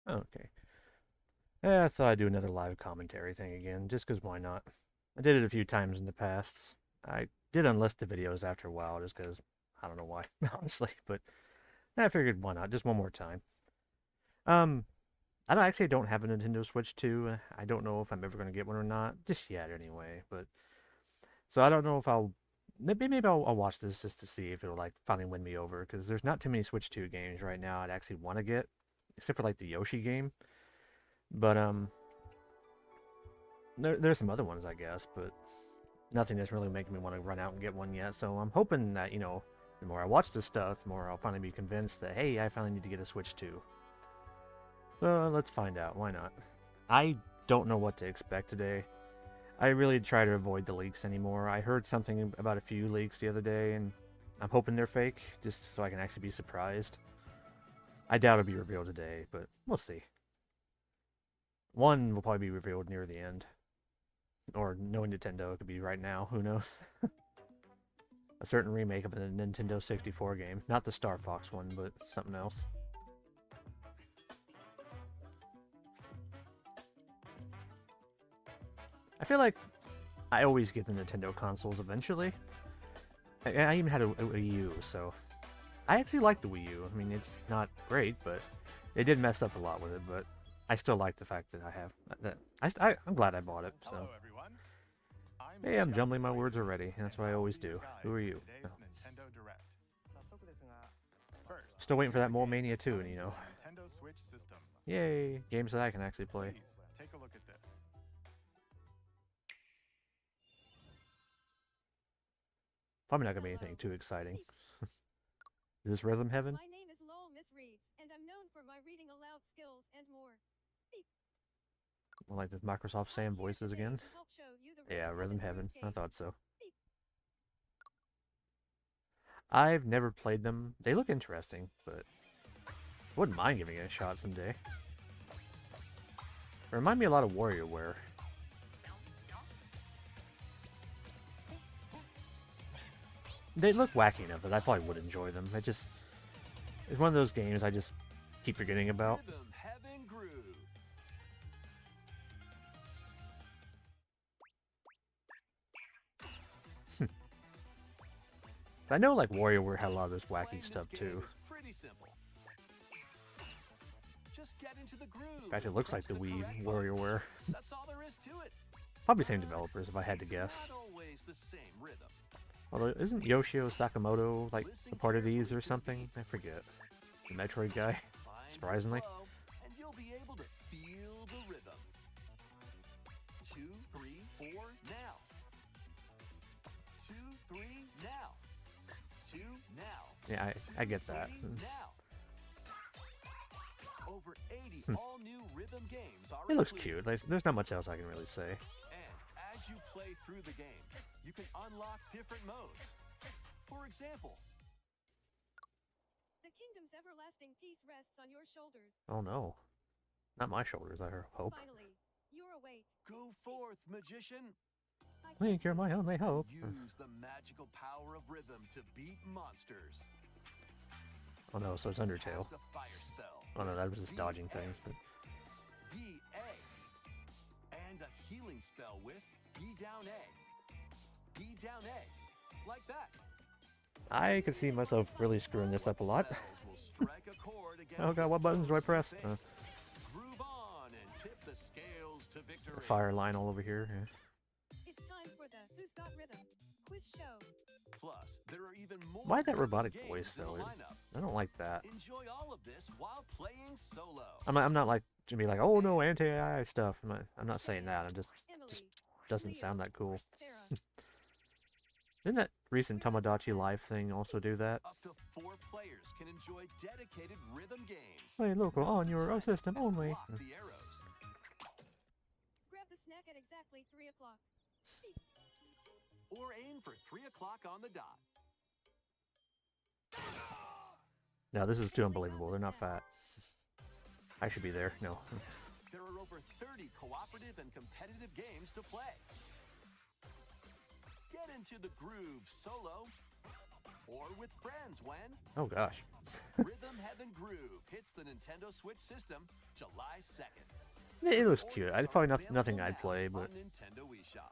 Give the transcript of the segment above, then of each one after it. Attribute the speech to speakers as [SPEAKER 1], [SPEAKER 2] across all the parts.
[SPEAKER 1] Okay. I thought I'd do another live commentary thing again, just 'cause why not? I did it a few times in the past. I did unlist the videos after a while, just 'cause I don't know why, honestly. But I figured why not, just one more time. Um, I don't actually don't have a Nintendo Switch 2. I don't know if I'm ever gonna get one or not, just yet anyway. But so I don't know if I'll maybe I'll watch this just to see if it'll like finally win me over, because there's not too many Switch 2 games right now I'd actually want to get, except for like the Yoshi game. But there's some other ones I guess, but nothing that's really making me want to run out and get one yet. So I'm hoping that, the more I watch this stuff, the more I'll finally be convinced that, hey, I finally need to get a Switch 2. So let's find out. Why not? I don't know what to expect today. I really try to avoid the leaks anymore. I heard something about a few leaks the other day, and I'm hoping they're fake, just so I can actually be surprised. I doubt it'll be revealed today, but we'll see. One will probably be revealed near the end. Or knowing Nintendo, it could be right now. Who knows? A certain remake of a Nintendo 64 game. Not the Star Fox one, but something else. I feel like I always get the Nintendo consoles eventually. I even had a Wii U, so I actually like the Wii U. I mean, it's not great, but they did mess up a lot with it. But I still like the fact that I have that. I'm glad I bought it. So
[SPEAKER 2] Hello, everyone. I'm
[SPEAKER 1] hey, I'm
[SPEAKER 2] Yoshi
[SPEAKER 1] jumbling my words
[SPEAKER 2] Playthrough,
[SPEAKER 1] already. That's
[SPEAKER 2] and
[SPEAKER 1] what I
[SPEAKER 2] I'll
[SPEAKER 1] always
[SPEAKER 2] be your
[SPEAKER 1] do.
[SPEAKER 2] guide
[SPEAKER 1] Who are
[SPEAKER 2] for
[SPEAKER 1] you? Oh.
[SPEAKER 2] today's Nintendo Direct. First,
[SPEAKER 1] Still waiting for
[SPEAKER 2] here's
[SPEAKER 1] that
[SPEAKER 2] a
[SPEAKER 1] Mole
[SPEAKER 2] game
[SPEAKER 1] Mania
[SPEAKER 2] that's
[SPEAKER 1] 2,
[SPEAKER 2] coming to
[SPEAKER 1] and.
[SPEAKER 2] the Nintendo Switch system.
[SPEAKER 1] Yay! Games that I can actually play.
[SPEAKER 2] Please take a look at this.
[SPEAKER 1] Probably not gonna be anything too exciting. Is this Rhythm Heaven?
[SPEAKER 3] My name is Lowell Miss Reeds, and I'm known for my reading aloud skills and more. Beep.
[SPEAKER 1] I like the Microsoft
[SPEAKER 3] I'm
[SPEAKER 1] Sam
[SPEAKER 3] here
[SPEAKER 1] voices
[SPEAKER 3] today
[SPEAKER 1] again.
[SPEAKER 3] to help show you the
[SPEAKER 1] Yeah,
[SPEAKER 3] Rhythm
[SPEAKER 1] Rhythm
[SPEAKER 3] Heaven groove
[SPEAKER 1] Heaven. I
[SPEAKER 3] game.
[SPEAKER 1] thought so.
[SPEAKER 3] Beep.
[SPEAKER 1] I've never played them. They look interesting, but wouldn't mind giving it a shot someday. They remind me a lot of WarioWare. They look wacky enough that I probably would enjoy them. It's one of those games I just keep forgetting about.
[SPEAKER 4] Rhythm Heaven Groove.
[SPEAKER 1] I know like WarioWare had a lot of this wacky
[SPEAKER 4] Playing
[SPEAKER 1] stuff
[SPEAKER 4] this game
[SPEAKER 1] too.
[SPEAKER 4] is pretty simple. Just get into the groove.
[SPEAKER 1] In fact, it
[SPEAKER 4] and
[SPEAKER 1] looks
[SPEAKER 4] press
[SPEAKER 1] like the
[SPEAKER 4] the
[SPEAKER 1] Wii
[SPEAKER 4] correct button.
[SPEAKER 1] WarioWare.
[SPEAKER 4] That's all there is to it.
[SPEAKER 1] Probably same developers if I had to
[SPEAKER 4] It's
[SPEAKER 1] guess.
[SPEAKER 4] not always the same rhythm.
[SPEAKER 1] Although, isn't Yoshio Sakamoto like
[SPEAKER 4] Listen
[SPEAKER 1] a part of these
[SPEAKER 4] carefully
[SPEAKER 1] or
[SPEAKER 4] to the
[SPEAKER 1] something?
[SPEAKER 4] beat.
[SPEAKER 1] I forget. The Metroid guy,
[SPEAKER 4] Find
[SPEAKER 1] surprisingly.
[SPEAKER 4] your flow, and you'll be able to feel the rhythm. 2, 3, 4, now. 2, 3, now. 2, now.
[SPEAKER 1] Yeah, I get that.
[SPEAKER 4] 2, 3, now. Over 80 all-new rhythm games are
[SPEAKER 1] It looks
[SPEAKER 4] included.
[SPEAKER 1] cute. There's not much else I can really say.
[SPEAKER 4] And as you play through the game, you can unlock different modes. For example,
[SPEAKER 3] The kingdom's everlasting peace rests on your shoulders.
[SPEAKER 1] Oh no, not my shoulders. I hope.
[SPEAKER 3] Finally, you're awake.
[SPEAKER 4] go forth, magician.
[SPEAKER 3] I
[SPEAKER 1] Link, you're my only hope.
[SPEAKER 4] Use the magical power of rhythm to beat monsters.
[SPEAKER 1] Oh no, so it's Undertale.
[SPEAKER 4] Cast a fire spell.
[SPEAKER 1] Oh no, that was just dodging things. But
[SPEAKER 4] B-A. And a healing spell with B down A. B down A. Like that.
[SPEAKER 1] I could see myself really screwing this up a lot.
[SPEAKER 4] Spells will strike a chord against
[SPEAKER 1] Oh god, what buttons do I press?
[SPEAKER 4] face. Groove on and tip the scales to victory.
[SPEAKER 1] Fire line all over here. Yeah.
[SPEAKER 3] It's time for the Who's Got Rhythm quiz show.
[SPEAKER 4] Plus, there are even more
[SPEAKER 1] Why that
[SPEAKER 4] rhythm
[SPEAKER 1] robotic
[SPEAKER 4] games
[SPEAKER 1] voice
[SPEAKER 4] in the
[SPEAKER 1] though?
[SPEAKER 4] lineup.
[SPEAKER 1] I don't like that.
[SPEAKER 4] Enjoy all of this while playing solo.
[SPEAKER 1] I'm not like to be like, oh no, anti-AI stuff. I'm not saying that. I'm just
[SPEAKER 3] Emily.
[SPEAKER 1] doesn't
[SPEAKER 3] Leo,
[SPEAKER 1] sound that cool.
[SPEAKER 3] Sarah.
[SPEAKER 1] Didn't that recent Tamagotchi Live thing also do that?
[SPEAKER 4] Up to 4 players can enjoy dedicated rhythm games.
[SPEAKER 1] Play local on your
[SPEAKER 4] Time
[SPEAKER 1] system
[SPEAKER 4] and
[SPEAKER 1] only.
[SPEAKER 4] block the arrows.
[SPEAKER 3] Grab the snack at exactly 3 o'clock.
[SPEAKER 4] Or aim for 3 o'clock on the dot.
[SPEAKER 1] No, this is too unbelievable. They're not fat. I should be there. No.
[SPEAKER 4] There are over 30 cooperative and competitive games to play. Get into the groove solo or with friends when
[SPEAKER 1] Oh gosh.
[SPEAKER 4] Rhythm Heaven Groove hits the Nintendo Switch system July 2nd.
[SPEAKER 1] It looks cute. It's probably nothing I'd play, but
[SPEAKER 4] On Nintendo eShop.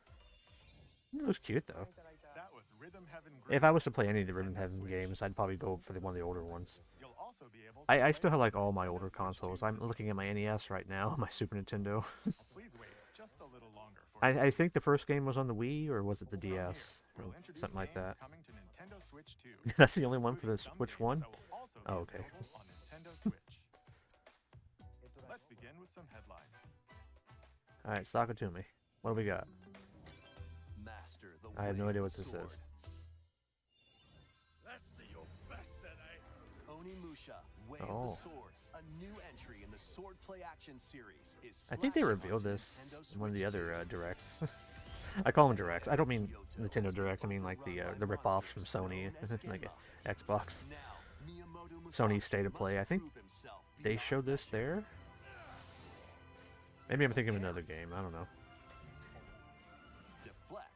[SPEAKER 1] it looks cute though.
[SPEAKER 2] That was Rhythm Heaven
[SPEAKER 1] If I was to play any of the Rhythm Heaven games, I'd probably go for one of the older ones.
[SPEAKER 2] You'll also be able to
[SPEAKER 1] I
[SPEAKER 2] play
[SPEAKER 1] still have like all my
[SPEAKER 2] Nintendo
[SPEAKER 1] older
[SPEAKER 2] Switch
[SPEAKER 1] consoles.
[SPEAKER 2] 2
[SPEAKER 1] I'm
[SPEAKER 2] system.
[SPEAKER 1] looking at my NES right now, my Super Nintendo.
[SPEAKER 2] Please wait just a little longer for
[SPEAKER 1] I think the first game was on the Wii, or was it the DS?
[SPEAKER 2] We'll
[SPEAKER 1] Or
[SPEAKER 2] introduce
[SPEAKER 1] something like
[SPEAKER 2] games
[SPEAKER 1] that.
[SPEAKER 2] coming to Nintendo Switch 2,
[SPEAKER 1] That's the only one for the
[SPEAKER 2] including some
[SPEAKER 1] Switch
[SPEAKER 2] games
[SPEAKER 1] one?
[SPEAKER 2] that will also be
[SPEAKER 1] Oh, okay.
[SPEAKER 2] available on Nintendo Switch. Let's begin with some headlines.
[SPEAKER 1] Alright, Sakatumi. What do we got?
[SPEAKER 4] Master the
[SPEAKER 1] I have no
[SPEAKER 4] way
[SPEAKER 1] idea
[SPEAKER 4] of
[SPEAKER 1] what
[SPEAKER 4] the
[SPEAKER 1] this
[SPEAKER 4] sword.
[SPEAKER 1] is.
[SPEAKER 5] Let's see your best tonight.
[SPEAKER 4] Onimusha, Way of
[SPEAKER 1] Oh.
[SPEAKER 4] the Sword, a new entry in the Sword Play Action series, is
[SPEAKER 1] I think they
[SPEAKER 4] slashing
[SPEAKER 1] revealed
[SPEAKER 4] onto
[SPEAKER 1] this
[SPEAKER 4] Nintendo
[SPEAKER 1] in one of the
[SPEAKER 4] Switch
[SPEAKER 1] other
[SPEAKER 4] 2.
[SPEAKER 1] directs. I call them directs. I don't mean Nintendo directs. I mean like the rip-offs from Sony, like Xbox.
[SPEAKER 4] Now, Miyamoto
[SPEAKER 1] Sony's
[SPEAKER 4] Musashi
[SPEAKER 1] State of Play.
[SPEAKER 4] must
[SPEAKER 1] I think
[SPEAKER 4] prove himself
[SPEAKER 1] they
[SPEAKER 4] beyond
[SPEAKER 1] showed this
[SPEAKER 4] measure.
[SPEAKER 1] there. Maybe I'm thinking of another game. I don't know.
[SPEAKER 4] Deflect.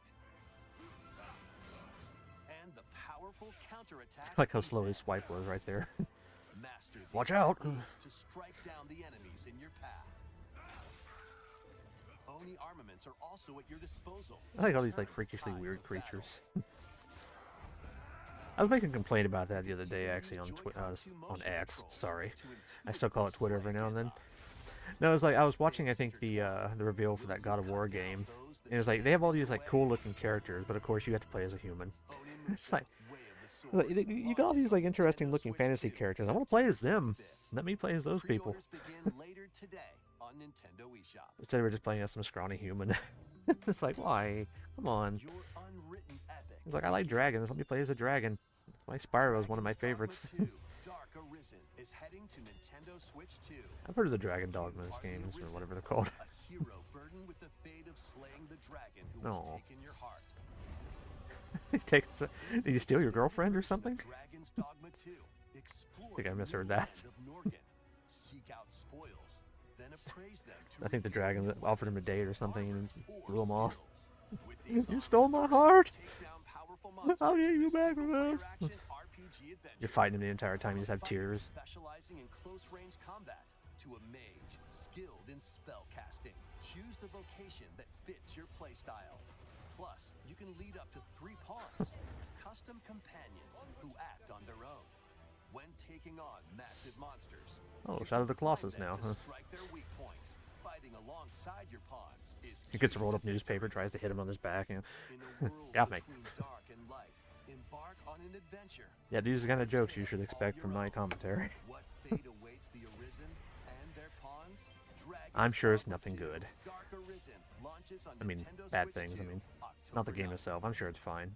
[SPEAKER 4] And the powerful counterattack.
[SPEAKER 1] I like how slow his
[SPEAKER 4] reset.
[SPEAKER 1] swipe was right there.
[SPEAKER 4] Master the
[SPEAKER 1] Watch out.
[SPEAKER 4] moves to strike down the enemies in your path. Oni armaments are also at your disposal.
[SPEAKER 1] I like all
[SPEAKER 4] to
[SPEAKER 1] these like
[SPEAKER 4] turn
[SPEAKER 1] freakishly
[SPEAKER 4] tides
[SPEAKER 1] weird
[SPEAKER 4] of battle.
[SPEAKER 1] creatures. I was making a complaint about that the other day, actually, on on X. Sorry, I still call it Twitter every now and then. No, it was like I was watching, I think the reveal for that God of War game, and it was like they have all these like cool looking characters, but of course you have to play as a human. It's like, you got all these like interesting looking fantasy characters. I want to play as them. Let me play as those people.
[SPEAKER 4] Pre-orders begin later today on Nintendo eShop.
[SPEAKER 1] Instead of just playing as some scrawny human. It's like, why? Come on.
[SPEAKER 4] Your unwritten epic.
[SPEAKER 1] It's like, I like dragons. Let me play as a dragon. My Spyro is one of my
[SPEAKER 4] Dragon's
[SPEAKER 1] favorites.
[SPEAKER 4] Dogma 2, Dark Arisen is heading to Nintendo Switch 2.
[SPEAKER 1] I've heard of the Dragon Dogmas games, or whatever they're called.
[SPEAKER 4] A hero burdened with the fate of slaying the dragon who has
[SPEAKER 1] Aw.
[SPEAKER 4] taken your heart.
[SPEAKER 1] Did you steal your girlfriend or something?
[SPEAKER 4] Dragon's Dogma 2. Explore
[SPEAKER 1] Think I
[SPEAKER 4] the
[SPEAKER 1] misheard
[SPEAKER 4] new
[SPEAKER 1] that.
[SPEAKER 4] lands of Norgan. Seek out spoils, then appraise them to
[SPEAKER 1] I think the
[SPEAKER 4] reveal
[SPEAKER 1] dragon
[SPEAKER 4] your
[SPEAKER 1] offered him a
[SPEAKER 4] weapons,
[SPEAKER 1] date or something and
[SPEAKER 4] armor,
[SPEAKER 1] blew him
[SPEAKER 4] or
[SPEAKER 1] off.
[SPEAKER 4] skills. With these
[SPEAKER 1] You
[SPEAKER 4] options,
[SPEAKER 1] stole my heart!
[SPEAKER 4] take down powerful
[SPEAKER 1] I'll
[SPEAKER 4] monsters
[SPEAKER 1] get
[SPEAKER 4] in
[SPEAKER 1] you
[SPEAKER 4] a
[SPEAKER 1] back,
[SPEAKER 4] single-player
[SPEAKER 1] Rose.
[SPEAKER 4] action RPG adventure.
[SPEAKER 1] You're fighting him the entire time. You just have
[SPEAKER 4] From a fighter
[SPEAKER 1] tears.
[SPEAKER 4] Specializing in close-range combat to a mage skilled in spell casting. Choose the vocation that fits your playstyle. Plus, you can lead up to 3 pawns, custom companions who act on their own. When taking on massive monsters,
[SPEAKER 1] Oh,
[SPEAKER 4] you
[SPEAKER 1] Shadow of the
[SPEAKER 4] can combine
[SPEAKER 1] Colossus
[SPEAKER 4] them
[SPEAKER 1] now,
[SPEAKER 4] to
[SPEAKER 1] huh?
[SPEAKER 4] strike their weak points. Fighting alongside your pawns is
[SPEAKER 1] He gets a
[SPEAKER 4] key
[SPEAKER 1] rolled
[SPEAKER 4] to
[SPEAKER 1] up newspaper, tries to hit him on his back. And
[SPEAKER 4] in a world
[SPEAKER 1] Got me.
[SPEAKER 4] between dark and light, embark on an adventure.
[SPEAKER 1] yeah, these are the kind of jokes you should expect from my commentary.
[SPEAKER 4] What fate awaits the Arisen and their pawns?
[SPEAKER 1] I'm sure it's
[SPEAKER 4] Dragon's
[SPEAKER 1] nothing
[SPEAKER 4] Dogma 2
[SPEAKER 1] good.
[SPEAKER 4] Dark Arisen launches on
[SPEAKER 1] I mean,
[SPEAKER 4] Nintendo
[SPEAKER 1] bad
[SPEAKER 4] Switch
[SPEAKER 1] things. I
[SPEAKER 4] 2,
[SPEAKER 1] mean,
[SPEAKER 4] October
[SPEAKER 1] not the game
[SPEAKER 4] 9th.
[SPEAKER 1] itself. I'm sure it's fine.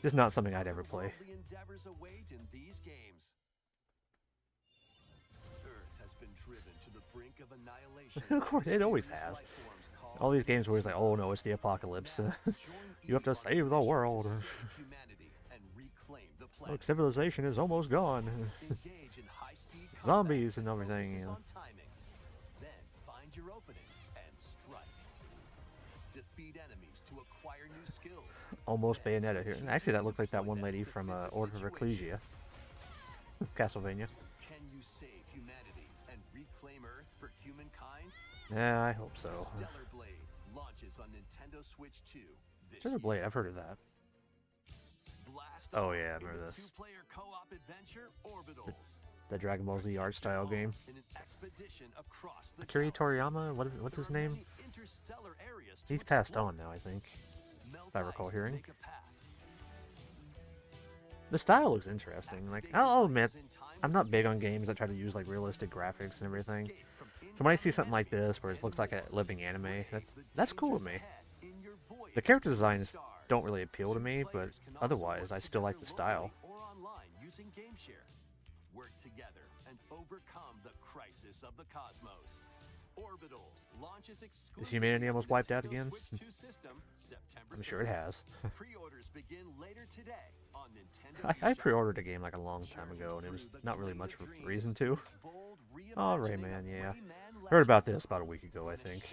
[SPEAKER 1] Just not something I'd ever play.
[SPEAKER 4] Otherworldly endeavors await in these games. Earth has been driven to the brink of annihilation.
[SPEAKER 1] Of course,
[SPEAKER 4] by
[SPEAKER 1] it always
[SPEAKER 4] mysterious
[SPEAKER 1] has.
[SPEAKER 4] life forms called
[SPEAKER 1] All these games are always like,
[SPEAKER 4] Phantasm.
[SPEAKER 1] oh no, it's the apocalypse.
[SPEAKER 4] Now, join
[SPEAKER 1] You have to
[SPEAKER 4] Eve on a
[SPEAKER 1] save the
[SPEAKER 4] mission to
[SPEAKER 1] world.
[SPEAKER 4] save humanity and reclaim the planet.
[SPEAKER 1] Look, civilization is almost gone.
[SPEAKER 4] Engage in high-speed combat
[SPEAKER 1] Zombies and
[SPEAKER 4] that
[SPEAKER 1] everything,
[SPEAKER 4] focuses
[SPEAKER 1] yeah.
[SPEAKER 4] on timing. Then find your opening and strike. Defeat enemies to acquire new skills.
[SPEAKER 1] Almost
[SPEAKER 4] Then
[SPEAKER 1] Bayonetta here.
[SPEAKER 4] strategically
[SPEAKER 1] Actually, that looked like that
[SPEAKER 4] deploy
[SPEAKER 1] one
[SPEAKER 4] them
[SPEAKER 1] lady
[SPEAKER 4] to
[SPEAKER 1] from
[SPEAKER 4] fit the
[SPEAKER 1] Order of
[SPEAKER 4] situation.
[SPEAKER 1] Ecclesia. Castlevania.
[SPEAKER 4] Can you save humanity and reclaim Earth for humankind?
[SPEAKER 1] Yeah, I hope so.
[SPEAKER 4] Stellar Blade launches on Nintendo Switch 2 this
[SPEAKER 1] Stellar
[SPEAKER 4] year.
[SPEAKER 1] Blade, I've heard of that.
[SPEAKER 4] Blast
[SPEAKER 1] Oh,
[SPEAKER 4] off
[SPEAKER 1] yeah, I
[SPEAKER 4] in
[SPEAKER 1] remember
[SPEAKER 4] the
[SPEAKER 1] this.
[SPEAKER 4] Two-player co-op adventure Orbitals.
[SPEAKER 1] The Dragon Ball Z art style game.
[SPEAKER 4] In an expedition across the
[SPEAKER 1] Akira
[SPEAKER 4] galaxy.
[SPEAKER 1] Toriyama, what's his
[SPEAKER 4] There are
[SPEAKER 1] name?
[SPEAKER 4] many interstellar areas to
[SPEAKER 1] He's passed
[SPEAKER 4] explore.
[SPEAKER 1] on now, I think.
[SPEAKER 4] Melt
[SPEAKER 1] if I recall
[SPEAKER 4] ice to
[SPEAKER 1] hearing.
[SPEAKER 4] make a path.
[SPEAKER 1] The style looks interesting. Like,
[SPEAKER 4] Navigate
[SPEAKER 1] I'll admit,
[SPEAKER 4] devices in time
[SPEAKER 1] I'm
[SPEAKER 4] with
[SPEAKER 1] not big on
[SPEAKER 4] speed.
[SPEAKER 1] games that try to use like realistic graphics and everything.
[SPEAKER 4] Escape from
[SPEAKER 1] So when I
[SPEAKER 4] inbound
[SPEAKER 1] see something like
[SPEAKER 4] enemies
[SPEAKER 1] this, where it looks like a living anime,
[SPEAKER 4] Brave
[SPEAKER 1] that's
[SPEAKER 4] the
[SPEAKER 1] cool with
[SPEAKER 4] dangers
[SPEAKER 1] me.
[SPEAKER 4] ahead in your voyage
[SPEAKER 1] The character
[SPEAKER 4] to the
[SPEAKER 1] designs
[SPEAKER 4] stars.
[SPEAKER 1] don't really appeal to me,
[SPEAKER 4] Two
[SPEAKER 1] but
[SPEAKER 4] players can also
[SPEAKER 1] otherwise,
[SPEAKER 4] work
[SPEAKER 1] I still like the
[SPEAKER 4] together
[SPEAKER 1] style.
[SPEAKER 4] locally or online using GameShare. Work together and overcome the crisis of the cosmos. Orbitals launches exclusively
[SPEAKER 1] humanity
[SPEAKER 4] on
[SPEAKER 1] almost wiped out
[SPEAKER 4] Nintendo
[SPEAKER 1] again?
[SPEAKER 4] Switch 2 system, September
[SPEAKER 1] I'm sure it
[SPEAKER 4] 3rd.
[SPEAKER 1] has.
[SPEAKER 4] Pre-orders begin later today on Nintendo
[SPEAKER 1] I
[SPEAKER 4] eShop.
[SPEAKER 1] pre-ordered a game like a long time ago, and it was not really much of a reason to. Oh, Rayman, yeah. Heard about this about a week ago, I think.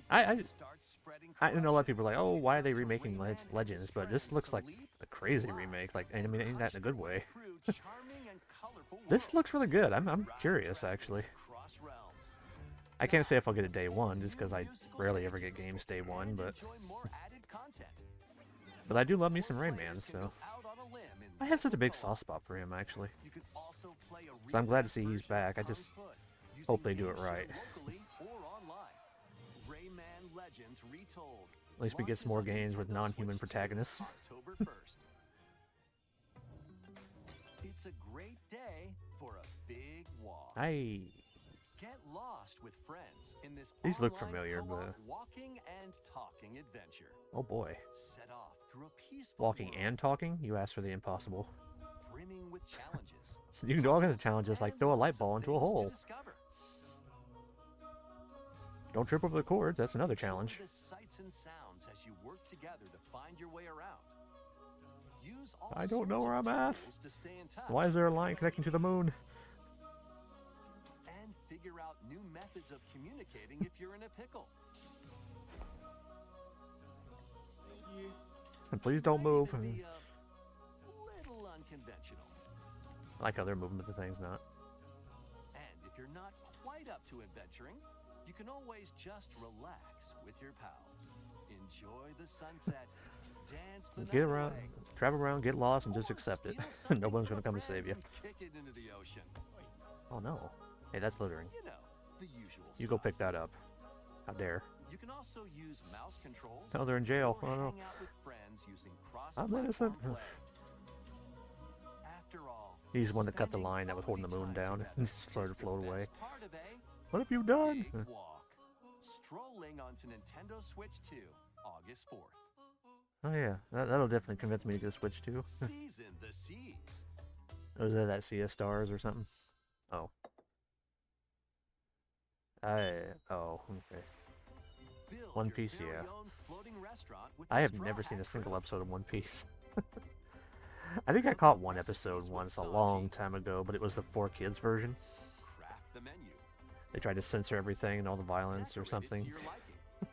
[SPEAKER 1] I know a lot of people are like, oh, why are they remaking Legends? But this looks like a crazy remake. Like, and I mean, ain't that in a good way? This looks really good. I'm curious, actually. I can't say if I'll get it day one, just because I rarely ever get games day one, but I do love me some Rayman, so I have such a big soft spot for him, actually. So I'm glad to see he's back. I just hope they do it right. At least we get some more games with non-human protagonists.
[SPEAKER 4] It's a great day for a big walk. Get lost with friends in this
[SPEAKER 1] These look
[SPEAKER 4] online
[SPEAKER 1] familiar,
[SPEAKER 4] co-op
[SPEAKER 1] but
[SPEAKER 4] walking and talking adventure.
[SPEAKER 1] oh boy.
[SPEAKER 4] Set off through a peaceful
[SPEAKER 1] Walking
[SPEAKER 4] world
[SPEAKER 1] and talking? You asked for the impossible.
[SPEAKER 4] brimming with challenges.
[SPEAKER 1] You can do all kinds of challenges, like throw a light ball into a hole. Don't trip over the cords, that's another challenge.
[SPEAKER 4] The sights and sounds as you work together to find your way around. Use all
[SPEAKER 1] I don't know
[SPEAKER 4] sorts
[SPEAKER 1] where
[SPEAKER 4] of
[SPEAKER 1] I'm at.
[SPEAKER 4] tools to stay in touch.
[SPEAKER 1] Why is there a line connecting to the moon?
[SPEAKER 4] And figure out new methods of communicating if you're in a pickle.
[SPEAKER 1] And please don't move.
[SPEAKER 4] Even be a little unconventional.
[SPEAKER 1] I like how they're moving, but the thing's not.
[SPEAKER 4] And if you're not quite up to adventuring, you can always just relax with your pals. Enjoy the sunset. Dance the
[SPEAKER 1] Just get
[SPEAKER 4] night
[SPEAKER 1] around,
[SPEAKER 4] away,
[SPEAKER 1] travel around, get lost, and just
[SPEAKER 4] or
[SPEAKER 1] accept it.
[SPEAKER 4] steal something
[SPEAKER 1] No one's
[SPEAKER 4] from
[SPEAKER 1] gonna
[SPEAKER 4] a
[SPEAKER 1] come to
[SPEAKER 4] friend
[SPEAKER 1] save you.
[SPEAKER 4] and kick it into the ocean.
[SPEAKER 1] Oh no. Hey, that's littering.
[SPEAKER 4] You know, the usual
[SPEAKER 1] You go
[SPEAKER 4] stuff.
[SPEAKER 1] pick that up. How dare.
[SPEAKER 4] You can also use mouse controls.
[SPEAKER 1] Oh, they're in jail.
[SPEAKER 4] or
[SPEAKER 1] Oh no.
[SPEAKER 4] hang out with friends using
[SPEAKER 1] I'm innocent.
[SPEAKER 4] cross-platform play. After all,
[SPEAKER 1] He's the one that cut the
[SPEAKER 4] spending
[SPEAKER 1] line that was holding the moon
[SPEAKER 4] quality time
[SPEAKER 1] down
[SPEAKER 4] together
[SPEAKER 1] and just started to
[SPEAKER 4] is the
[SPEAKER 1] float
[SPEAKER 4] best
[SPEAKER 1] away.
[SPEAKER 4] part of a
[SPEAKER 1] What have you done?
[SPEAKER 4] big walk. Strolling onto Nintendo Switch 2, August 4th.
[SPEAKER 1] Oh yeah, that'll definitely convince me to go Switch too.
[SPEAKER 4] Season the seas.
[SPEAKER 1] Or is that CS Stars or something? Oh. Oh, okay.
[SPEAKER 4] Build
[SPEAKER 1] One
[SPEAKER 4] your
[SPEAKER 1] Piece,
[SPEAKER 4] very
[SPEAKER 1] yeah.
[SPEAKER 4] own floating restaurant with
[SPEAKER 1] I
[SPEAKER 4] the
[SPEAKER 1] have
[SPEAKER 4] Straw
[SPEAKER 1] never seen
[SPEAKER 4] Hat
[SPEAKER 1] a single
[SPEAKER 4] Grill.
[SPEAKER 1] episode of One Piece. I think I caught one episode once a long time ago, but it was the 4Kids version.
[SPEAKER 4] Craft the menu.
[SPEAKER 1] They tried to censor everything and all the violence or
[SPEAKER 4] Decorate it to
[SPEAKER 1] something.
[SPEAKER 4] your liking.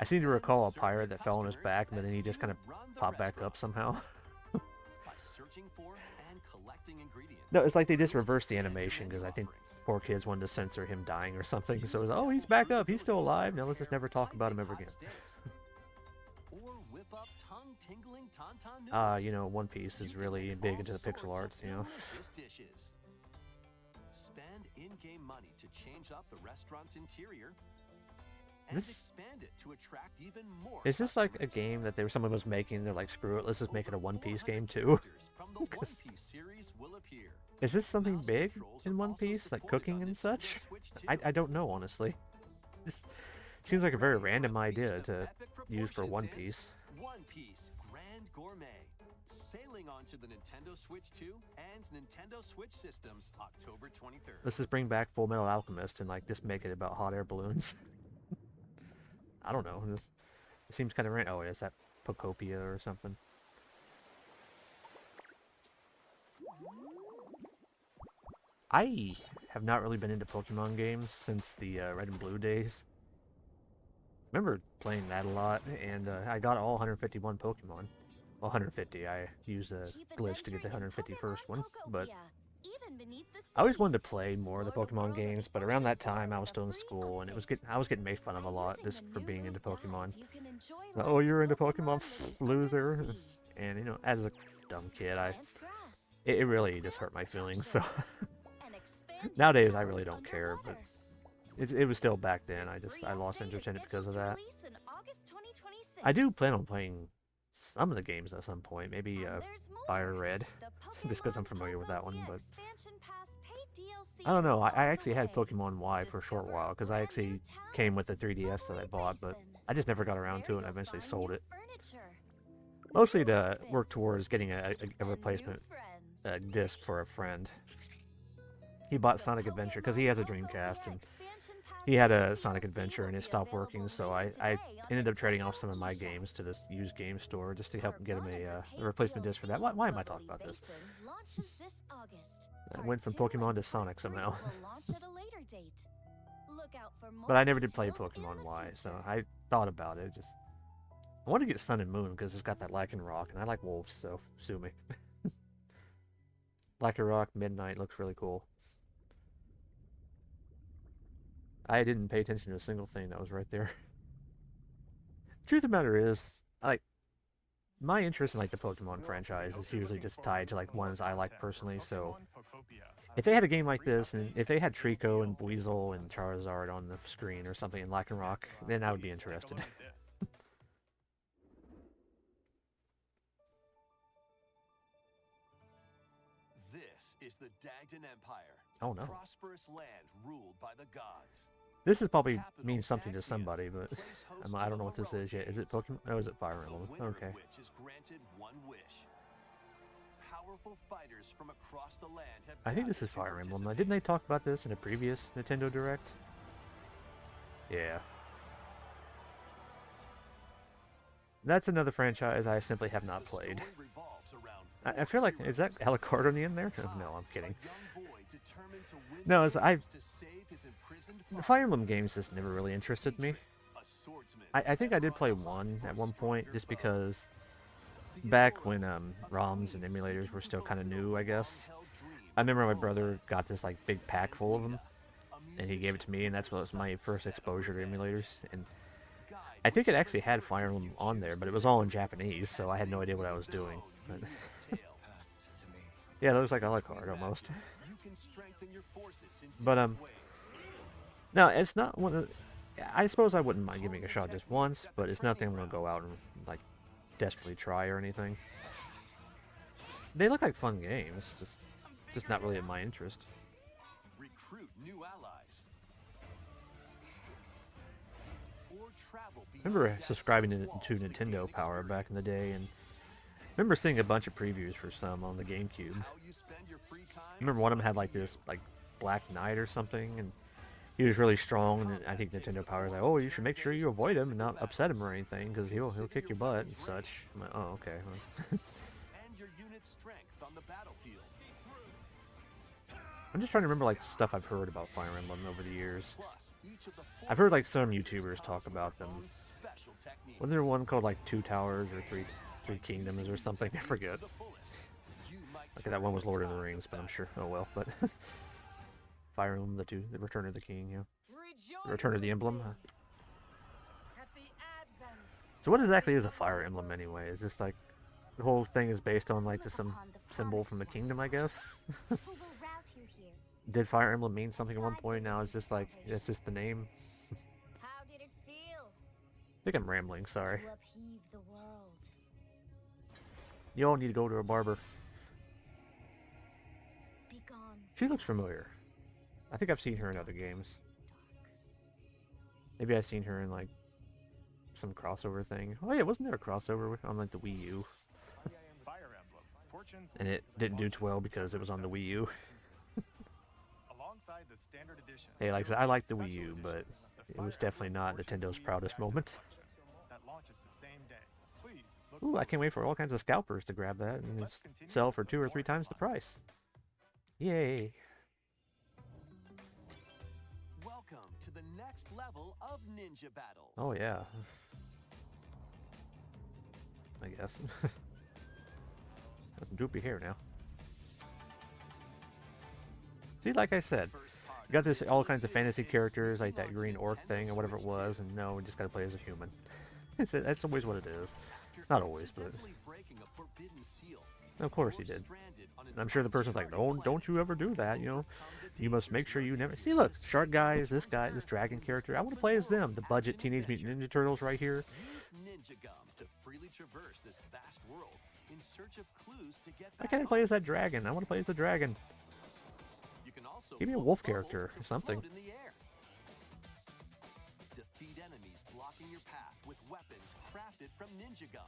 [SPEAKER 1] I seem to recall a
[SPEAKER 4] Serve
[SPEAKER 1] pirate
[SPEAKER 4] your
[SPEAKER 1] that fell on his
[SPEAKER 4] customers
[SPEAKER 1] back, but then
[SPEAKER 4] as
[SPEAKER 1] he just
[SPEAKER 4] you
[SPEAKER 1] kind of
[SPEAKER 4] run the
[SPEAKER 1] popped back up
[SPEAKER 4] restaurant
[SPEAKER 1] somehow.
[SPEAKER 4] by searching for and collecting ingredients.
[SPEAKER 1] No, it's like they just
[SPEAKER 4] Foods
[SPEAKER 1] reversed the
[SPEAKER 4] and
[SPEAKER 1] animation because I think
[SPEAKER 4] offerings.
[SPEAKER 1] 4Kids wanted to censor him dying or something. So it was, oh, he's back up, he's still alive. Now let's just never talk about him ever again.
[SPEAKER 4] Or whip up tongue-tingling tauntaun noodles.
[SPEAKER 1] You know, One Piece is
[SPEAKER 4] You can
[SPEAKER 1] really
[SPEAKER 4] make
[SPEAKER 1] big
[SPEAKER 4] all
[SPEAKER 1] into the
[SPEAKER 4] sorts
[SPEAKER 1] pixel
[SPEAKER 4] of
[SPEAKER 1] arts, you know.
[SPEAKER 4] delicious dishes. Spend in-game money to change up the restaurant's interior and
[SPEAKER 1] This-
[SPEAKER 4] expand it to attract even more.
[SPEAKER 1] Is this like a
[SPEAKER 4] customers.
[SPEAKER 1] game that someone was making? They're like, screw it, let's just make it a
[SPEAKER 4] Over
[SPEAKER 1] One Piece
[SPEAKER 4] 400
[SPEAKER 1] game too.
[SPEAKER 4] characters from the One
[SPEAKER 1] 'Cause-
[SPEAKER 4] Piece series will appear.
[SPEAKER 1] Is this something
[SPEAKER 4] Mouse
[SPEAKER 1] big
[SPEAKER 4] controls
[SPEAKER 1] in
[SPEAKER 4] are
[SPEAKER 1] One
[SPEAKER 4] also
[SPEAKER 1] Piece, like
[SPEAKER 4] supported
[SPEAKER 1] cooking
[SPEAKER 4] on
[SPEAKER 1] and
[SPEAKER 4] Nintendo
[SPEAKER 1] such?
[SPEAKER 4] Switch
[SPEAKER 1] I
[SPEAKER 4] 2.
[SPEAKER 1] don't know, honestly. This seems like a very random idea
[SPEAKER 4] Reach the
[SPEAKER 1] to
[SPEAKER 4] epic
[SPEAKER 1] use for One
[SPEAKER 4] proportions in
[SPEAKER 1] Piece.
[SPEAKER 4] One Piece Grand Gourmet, sailing onto the Nintendo Switch 2 and Nintendo Switch systems October 23rd.
[SPEAKER 1] Let's just bring back Full Metal Alchemist and like just make it about hot air balloons. I don't know. It seems kind of random. Oh, is that Pocopia or something? I have not really been into Pokemon games since the Red and Blue days. Remember playing that a lot, and I got all 151 Pokemon. Well, 150. I used a glitch to get the 151st one, but I always wanted to play more of the Pokemon games. But around that time, I was still in school, and I was getting made fun of a lot just for being into Pokemon. Oh, you're into Pokemon, loser! And you know, as a dumb kid, it really just hurt my feelings. So nowadays, I really don't care, but it was still back then. I lost interest in it because of that. I do plan on playing some of the games at some point. Maybe Fire Red, just because I'm familiar with that one. But I don't know. I actually had Pokemon Y for a short while because I actually came with the 3DS that I bought, but I just never got around to it, and I eventually sold it. Mostly to work towards getting a replacement disc for a friend. He bought Sonic Adventure because he has a Dreamcast, and he had a Sonic Adventure and it stopped working, so I ended up trading off some of my games to this used game store just to help get him a replacement disc for that. Why am I talking about this? I went from Pokemon to Sonic somehow. But I never did play Pokemon Y, so I thought about it. I want to get Sun and Moon because it's got that Lycanroc, and I like wolves, so sue me. Like a Rock Midnight looks really cool. I didn't pay attention to a single thing that was right there. Truth of the matter is, like, my interest in like the Pokemon franchise is usually just tied to like ones I like personally. So if they had a game like this, and if they had Trico and Buizel and Charizard on the screen or something in Lycanroc, then I would be interested.
[SPEAKER 4] This is the Dagden Empire.
[SPEAKER 1] Oh no.
[SPEAKER 4] Prosperous land ruled by the gods.
[SPEAKER 1] This is probably means something to somebody, but I don't know what this is yet. Is it Pokemon? Oh, is it Fire Emblem? Okay.
[SPEAKER 4] Which is granted one wish. Powerful fighters from across the land have
[SPEAKER 1] I think this is Fire Emblem. Didn't they talk about this in a previous Nintendo Direct? Yeah. That's another franchise I simply have not played. I feel like, is that Alucard on the end there? No, I'm kidding. No, the Fire Emblem games just never really interested me. I think I did play one at one point, just because back when ROMs and emulators were still kind of new, I guess. I remember my brother got this like big pack full of them, and he gave it to me, and that's what was my first exposure to emulators. And I think it actually had Fire Emblem on there, but it was all in Japanese, so I had no idea what I was doing. But yeah, that looks like Alucard almost. But no, it's not one of. I suppose I wouldn't mind giving it a shot just once, but it's nothing I'm gonna go out and like desperately try or anything. They look like fun games, just not really in my interest.
[SPEAKER 4] Recruit new allies. Or travel
[SPEAKER 1] I remember subscribing to Nintendo Power back in the day, and I remember seeing a bunch of previews for some on the GameCube. I remember one of them had like this like Black Knight or something, and he was really strong, and I think Nintendo Power was like, oh, you should make sure you avoid him and not upset him or anything, because he'll kick your butt and such. I'm like, oh, okay.
[SPEAKER 4] And your unit's strengths on the battlefield.
[SPEAKER 1] I'm just trying to remember like stuff I've heard about Fire Emblem over the years. I've heard like some YouTubers talk about them. Wasn't there one called like Two Towers or Three Kingdoms or something? I forget. Okay, that one was Lord of the Rings, but I'm sure. Oh well, but Fire Emblem, the Return of the King, yeah. The Return of the Emblem. So what exactly is a Fire Emblem anyway? Is this like the whole thing is based on like just some symbol from the kingdom, I guess? Did Fire Emblem mean something at one point? Now it's just like that's just the name.
[SPEAKER 6] How did it feel?
[SPEAKER 1] I think I'm rambling. Sorry.
[SPEAKER 6] To upheave the world.
[SPEAKER 1] You all need to go to a barber.
[SPEAKER 6] Be gone.
[SPEAKER 1] She looks familiar. I think I've seen her in other games. Maybe I've seen her in like some crossover thing. Oh yeah, wasn't there a crossover on like the Wii U?
[SPEAKER 2] Fire Emblem. Fortune's
[SPEAKER 1] And it didn't do too well because it was on the Wii U.
[SPEAKER 2] alongside the standard edition.
[SPEAKER 1] Hey, like I like the Wii U, but it was definitely not Nintendo's proudest moment.
[SPEAKER 2] That launches the same day. Please look
[SPEAKER 1] Ooh, I can't wait for all kinds of scalpers to grab that and just sell for 2 or 3 times the price. Yay!
[SPEAKER 4] Welcome to the next level of ninja battles.
[SPEAKER 1] Oh yeah. I guess. Got some droopy hair now. See, like I said, you got this all kinds of fantasy characters, like that green orc thing or whatever it was, and no, we just gotta play as a human. That's always what it is. Not always, but of course he did. And I'm sure the person's like, no, don't you ever do that, you know. You must make sure you never... See, look, Shark Guy is this guy, this dragon character. I want to play as them. The budget Teenage Mutant Ninja Turtles right here.
[SPEAKER 4] Use Ninja Gum to freely traverse this vast world in search of clues to get
[SPEAKER 1] Why can't I play as that dragon? I want to play as the dragon.
[SPEAKER 4] You can also
[SPEAKER 1] Give me a
[SPEAKER 4] blow
[SPEAKER 1] wolf
[SPEAKER 4] bubbles
[SPEAKER 1] character
[SPEAKER 4] to
[SPEAKER 1] or something.
[SPEAKER 4] float in the air. Defeat enemies blocking your path with weapons crafted from Ninja Gum.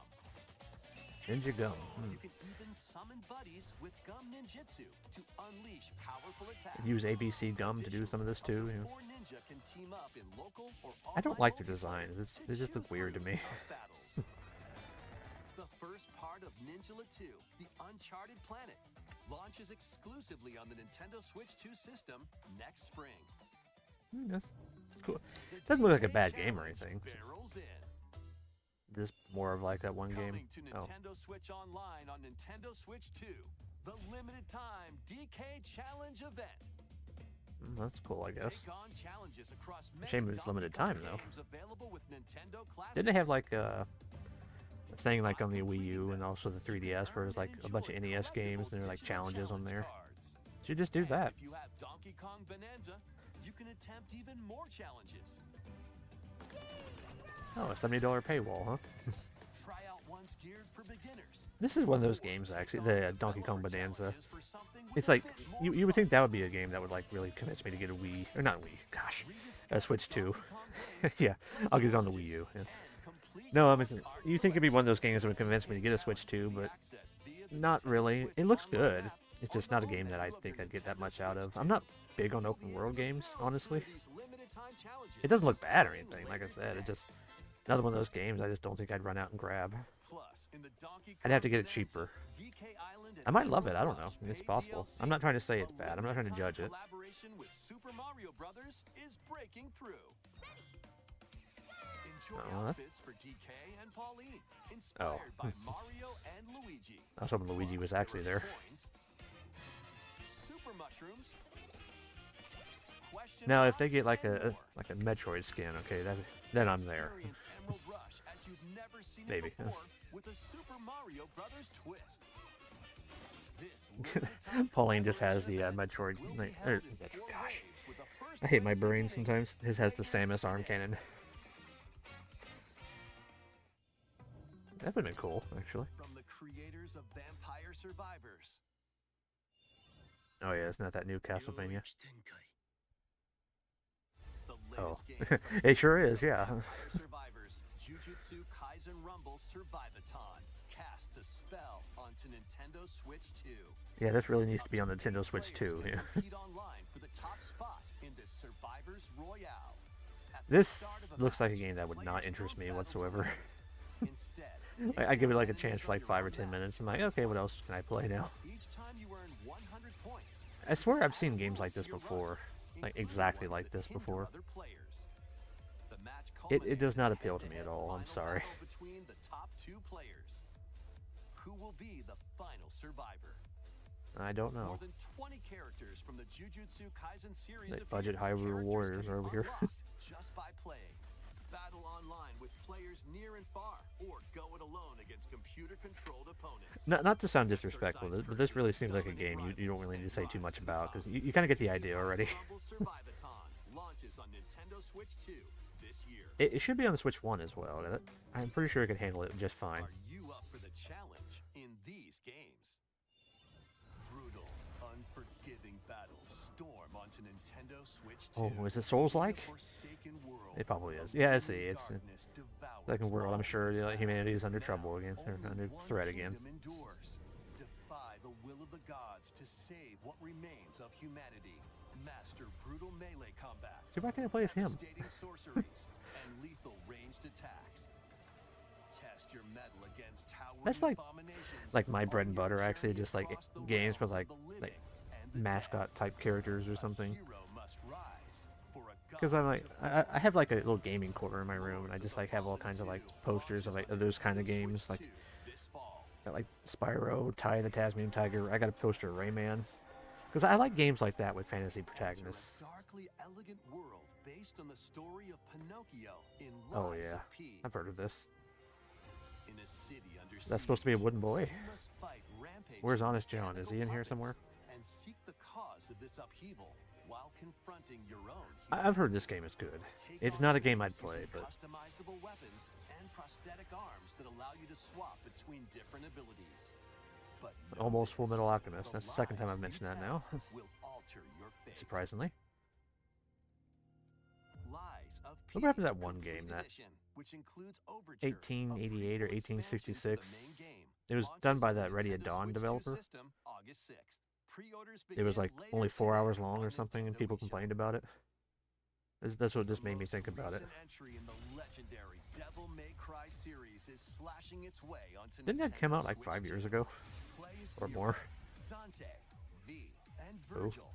[SPEAKER 1] Ninja Gum.
[SPEAKER 4] You can even summon buddies with Gum Ninjutsu to unleash powerful attacks.
[SPEAKER 1] Use ABC Gum to do some of this too. You know.
[SPEAKER 4] 4 ninja can team up in local or
[SPEAKER 1] I don't
[SPEAKER 4] online
[SPEAKER 1] like their
[SPEAKER 4] multiplayer
[SPEAKER 1] designs. They
[SPEAKER 4] to
[SPEAKER 1] just look
[SPEAKER 4] choose
[SPEAKER 1] weird to me.
[SPEAKER 4] tough battles. The first part of Ninjala 2, The Uncharted Planet, launches exclusively on the Nintendo Switch 2 system next spring.
[SPEAKER 1] That's cool. Doesn't look like a bad game or
[SPEAKER 4] Challenge
[SPEAKER 1] anything.
[SPEAKER 4] barrels in.
[SPEAKER 1] Just more of like that one game.
[SPEAKER 4] Coming to
[SPEAKER 1] Oh,
[SPEAKER 4] Nintendo Switch Online on Nintendo Switch 2, the limited time DK Challenge event.
[SPEAKER 1] That's cool, I guess.
[SPEAKER 4] Take on challenges across many
[SPEAKER 1] Shame it was limited
[SPEAKER 4] Donkey
[SPEAKER 1] time,
[SPEAKER 4] Kong
[SPEAKER 1] though.
[SPEAKER 4] games available with Nintendo
[SPEAKER 1] Didn't they have
[SPEAKER 4] Classics.
[SPEAKER 1] like a thing like on the Wii U and also the 3DS where there's like a bunch of NES games and there are like challenges on there? Should just do that.
[SPEAKER 4] If you have Donkey Kong Bonanza, you can attempt even more challenges.
[SPEAKER 1] Oh, a $70 paywall, huh?
[SPEAKER 4] Try out ones geared for beginners.
[SPEAKER 1] This is one of those games, actually, the Donkey Kong Bonanza. It's like, you would think that would be a game that would like really convince me to get a Wii, or not Wii, gosh, a Switch 2. Yeah, I'll get it on the Wii U. Yeah. No, I mean, you think it'd be one of those games that would convince me to get a Switch 2, but not really. It looks good. It's just not a game that I think I'd get that much out of. I'm not big on open world games, honestly. It doesn't look bad or anything, like I said. It's just another one of those games I just don't think I'd run out and grab. I'd have to get it cheaper. I might love it, I don't know. It's possible. I'm not trying to say it's bad. I'm not trying to judge it.
[SPEAKER 4] Collaboration with Super Mario Brothers is breaking through. Enjoy
[SPEAKER 1] Oh, that's-
[SPEAKER 4] outfits for DK and Pauline, inspired by Mario and Luigi.
[SPEAKER 1] I was hoping Luigi was actually there.
[SPEAKER 4] Coins, super mushrooms. Question
[SPEAKER 1] Now, if they get
[SPEAKER 4] marks,
[SPEAKER 1] like
[SPEAKER 4] and
[SPEAKER 1] a
[SPEAKER 4] more.
[SPEAKER 1] Metroid skin, okay, then I'm there.
[SPEAKER 4] Experience Emerald Rush as you've never seen it
[SPEAKER 1] Maybe.
[SPEAKER 4] before with a Super Mario Brothers twist. This limited time
[SPEAKER 1] Pauline just has the
[SPEAKER 4] collaboration
[SPEAKER 1] Metroid.
[SPEAKER 4] will be
[SPEAKER 1] Like,
[SPEAKER 4] held
[SPEAKER 1] or,
[SPEAKER 4] in 4
[SPEAKER 1] gosh,
[SPEAKER 4] waves with the first
[SPEAKER 1] I hate my
[SPEAKER 4] wave
[SPEAKER 1] brain
[SPEAKER 4] beginning
[SPEAKER 1] sometimes. His has the Samus arm cannon. That would have been cool, actually.
[SPEAKER 4] from the creators of Vampire Survivors.
[SPEAKER 1] Oh yeah, it's not that new Castlevania.
[SPEAKER 4] The
[SPEAKER 1] Oh,
[SPEAKER 4] latest game from
[SPEAKER 1] it sure is, yeah.
[SPEAKER 4] Vampire Survivors, Jujutsu Kaisen Rumble Survivathon casts a spell onto Nintendo Switch 2.
[SPEAKER 1] Yeah, this really needs to be on Nintendo Switch 2. Yeah.
[SPEAKER 4] Compete online for the top spot in this Survivors Royale. At the
[SPEAKER 1] This
[SPEAKER 4] start of
[SPEAKER 1] looks like a
[SPEAKER 4] match,
[SPEAKER 1] game that would not
[SPEAKER 4] players
[SPEAKER 1] interest
[SPEAKER 4] will
[SPEAKER 1] me
[SPEAKER 4] battle
[SPEAKER 1] whatsoever.
[SPEAKER 4] to win. Instead,
[SPEAKER 1] I give it like a chance for like 5 or 10 minutes. I'm like, okay, what else can I play now?
[SPEAKER 4] each time you earn 100 points.
[SPEAKER 1] I swear I've seen games like this before. Like exactly like this before. It does not appeal to me at all, I'm sorry.
[SPEAKER 4] Between the top 2 players. Who will be the final survivor?
[SPEAKER 1] I don't
[SPEAKER 4] More
[SPEAKER 1] know.
[SPEAKER 4] than 20 characters from the Jujutsu Kaisen series
[SPEAKER 1] That
[SPEAKER 4] of
[SPEAKER 1] budget
[SPEAKER 4] hero
[SPEAKER 1] Hyrule
[SPEAKER 4] characters
[SPEAKER 1] Warriors
[SPEAKER 4] can
[SPEAKER 1] are
[SPEAKER 4] be
[SPEAKER 1] over here.
[SPEAKER 4] unlocked just by playing. Battle online with players near and far, or go it alone against computer-controlled opponents.
[SPEAKER 1] Not to sound disrespectful, but this really seems like a game you don't really need to say too much about, because you kind of get the idea already.
[SPEAKER 4] Rumble Survivathon launches on Nintendo Switch 2 this year.
[SPEAKER 1] It should be on the Switch 1 as well. I'm pretty sure it could handle it just fine.
[SPEAKER 4] Are you up for the challenge in these games? Brutal, unforgiving battles storm onto Nintendo Switch 2.
[SPEAKER 1] Oh, is it Souls-like?
[SPEAKER 4] The Forsaken World,
[SPEAKER 1] It probably is.
[SPEAKER 4] the
[SPEAKER 1] Yeah, I see.
[SPEAKER 4] looming
[SPEAKER 1] It's
[SPEAKER 4] darkness devours
[SPEAKER 1] second world. I'm
[SPEAKER 4] all
[SPEAKER 1] sure
[SPEAKER 4] humanity.
[SPEAKER 1] humanity is under trouble again, or
[SPEAKER 4] Only
[SPEAKER 1] under
[SPEAKER 4] one
[SPEAKER 1] threat again.
[SPEAKER 4] kingdom endures. Defy the will of the gods to save what remains of humanity. Master brutal melee combat.
[SPEAKER 1] See, why can't I play as him?
[SPEAKER 4] Devastating sorceries and lethal ranged attacks. Test your mettle against towering
[SPEAKER 1] That's like
[SPEAKER 4] abominations
[SPEAKER 1] my bread and
[SPEAKER 4] on your
[SPEAKER 1] butter, actually,
[SPEAKER 4] journey
[SPEAKER 1] just like
[SPEAKER 4] across the
[SPEAKER 1] games with
[SPEAKER 4] realms
[SPEAKER 1] like
[SPEAKER 4] of the living
[SPEAKER 1] like
[SPEAKER 4] and the
[SPEAKER 1] mascot type characters or
[SPEAKER 4] dead.
[SPEAKER 1] something.
[SPEAKER 4] A hero must rise for a
[SPEAKER 1] Because
[SPEAKER 4] god
[SPEAKER 1] I'm like,
[SPEAKER 4] to
[SPEAKER 1] I have like a little gaming corner in my room, and I just like have all kinds of like posters of like of those kind of games, like
[SPEAKER 4] this fall.
[SPEAKER 1] got, like Spyro, Ty and the Tasmanian Tiger. I got a poster of Rayman, because I like games like that with fantasy protagonists.
[SPEAKER 4] Enter a darkly elegant world based on the story of Pinocchio in
[SPEAKER 1] Oh
[SPEAKER 4] Rise
[SPEAKER 1] yeah,
[SPEAKER 4] of P.
[SPEAKER 1] I've heard of this.
[SPEAKER 4] In a city under
[SPEAKER 1] That's supposed to be a
[SPEAKER 4] siege,
[SPEAKER 1] wooden boy.
[SPEAKER 4] you must fight rampaging
[SPEAKER 1] Where's Honest John? Is
[SPEAKER 4] mechanical
[SPEAKER 1] he in here
[SPEAKER 4] puppets
[SPEAKER 1] somewhere?
[SPEAKER 4] And seek the cause of this upheaval while confronting your own
[SPEAKER 1] I've heard this game is good.
[SPEAKER 4] Take
[SPEAKER 1] It's
[SPEAKER 4] on
[SPEAKER 1] not a game
[SPEAKER 4] enemies
[SPEAKER 1] I'd play,
[SPEAKER 4] using
[SPEAKER 1] but
[SPEAKER 4] customizable weapons and prosthetic arms that allow you to swap between different abilities. But know
[SPEAKER 1] almost
[SPEAKER 4] this,
[SPEAKER 1] Full Metal Alchemist.
[SPEAKER 4] the
[SPEAKER 1] That's the second time
[SPEAKER 4] lies
[SPEAKER 1] I've
[SPEAKER 4] you
[SPEAKER 1] mentioned that
[SPEAKER 4] tell
[SPEAKER 1] now.
[SPEAKER 4] will alter your fate.
[SPEAKER 1] Surprisingly.
[SPEAKER 4] Lies of
[SPEAKER 1] What
[SPEAKER 4] P,
[SPEAKER 1] happened to that one
[SPEAKER 4] Complete
[SPEAKER 1] game, that
[SPEAKER 4] Edition, which includes Overture, a
[SPEAKER 1] 1888 or
[SPEAKER 4] prequel expansion to the
[SPEAKER 1] 1866?
[SPEAKER 4] main game,
[SPEAKER 1] It was
[SPEAKER 4] launches
[SPEAKER 1] done by
[SPEAKER 4] on
[SPEAKER 1] that Ready at
[SPEAKER 4] Nintendo
[SPEAKER 1] Dawn
[SPEAKER 4] Switch 2
[SPEAKER 1] developer.
[SPEAKER 4] system August 6th. Pre-orders
[SPEAKER 1] It was
[SPEAKER 4] begin
[SPEAKER 1] like
[SPEAKER 4] later
[SPEAKER 1] only 4
[SPEAKER 4] today
[SPEAKER 1] hours long
[SPEAKER 4] on
[SPEAKER 1] or something, and
[SPEAKER 4] Nintendo
[SPEAKER 1] people
[SPEAKER 4] eShop.
[SPEAKER 1] complained about it. That's what this
[SPEAKER 4] The
[SPEAKER 1] made me
[SPEAKER 4] most
[SPEAKER 1] think about it.
[SPEAKER 4] recent entry in the legendary Devil May Cry series is slashing its way onto
[SPEAKER 1] Didn't that come
[SPEAKER 4] Nintendo
[SPEAKER 1] out like
[SPEAKER 4] Switch
[SPEAKER 1] 5 years
[SPEAKER 4] 2.
[SPEAKER 1] ago?
[SPEAKER 4] Play as
[SPEAKER 1] Or
[SPEAKER 4] hero,
[SPEAKER 1] more?
[SPEAKER 4] Dante, V, and
[SPEAKER 1] Oh.
[SPEAKER 4] Virgil,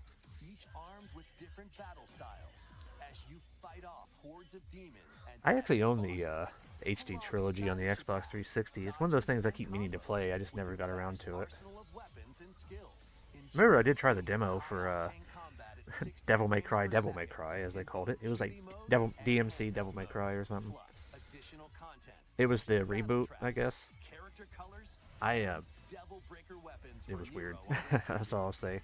[SPEAKER 4] each armed with different battle styles, as you fight off hordes of demons and
[SPEAKER 1] I actually own
[SPEAKER 4] deadly
[SPEAKER 1] the
[SPEAKER 4] bosses.
[SPEAKER 1] HD
[SPEAKER 4] Full-on
[SPEAKER 1] trilogy on the
[SPEAKER 4] stylish
[SPEAKER 1] Xbox
[SPEAKER 4] attacks,
[SPEAKER 1] 360. It's one of those things I keep meaning to play. I just never got around to it.
[SPEAKER 4] arsenal of weapons weapons and skills.
[SPEAKER 1] Remember, I did try the demo for
[SPEAKER 4] High-octane combat at 60
[SPEAKER 1] Devil May Cry,
[SPEAKER 4] frames
[SPEAKER 1] Devil
[SPEAKER 4] per
[SPEAKER 1] May
[SPEAKER 4] second
[SPEAKER 1] Cry,
[SPEAKER 4] in
[SPEAKER 1] as they called it. It was like
[SPEAKER 4] TV mode
[SPEAKER 1] Devil
[SPEAKER 4] and
[SPEAKER 1] DMC
[SPEAKER 4] handheld
[SPEAKER 1] Devil May
[SPEAKER 4] mode.
[SPEAKER 1] Cry or something.
[SPEAKER 4] Plus additional content,
[SPEAKER 1] It was
[SPEAKER 4] such as
[SPEAKER 1] the reboot, I
[SPEAKER 4] soundtracks,
[SPEAKER 1] guess.
[SPEAKER 4] character colors,
[SPEAKER 1] I
[SPEAKER 4] Devil Breaker weapons
[SPEAKER 1] it
[SPEAKER 4] for
[SPEAKER 1] was weird.
[SPEAKER 4] Nero on the
[SPEAKER 1] That's all I'll say.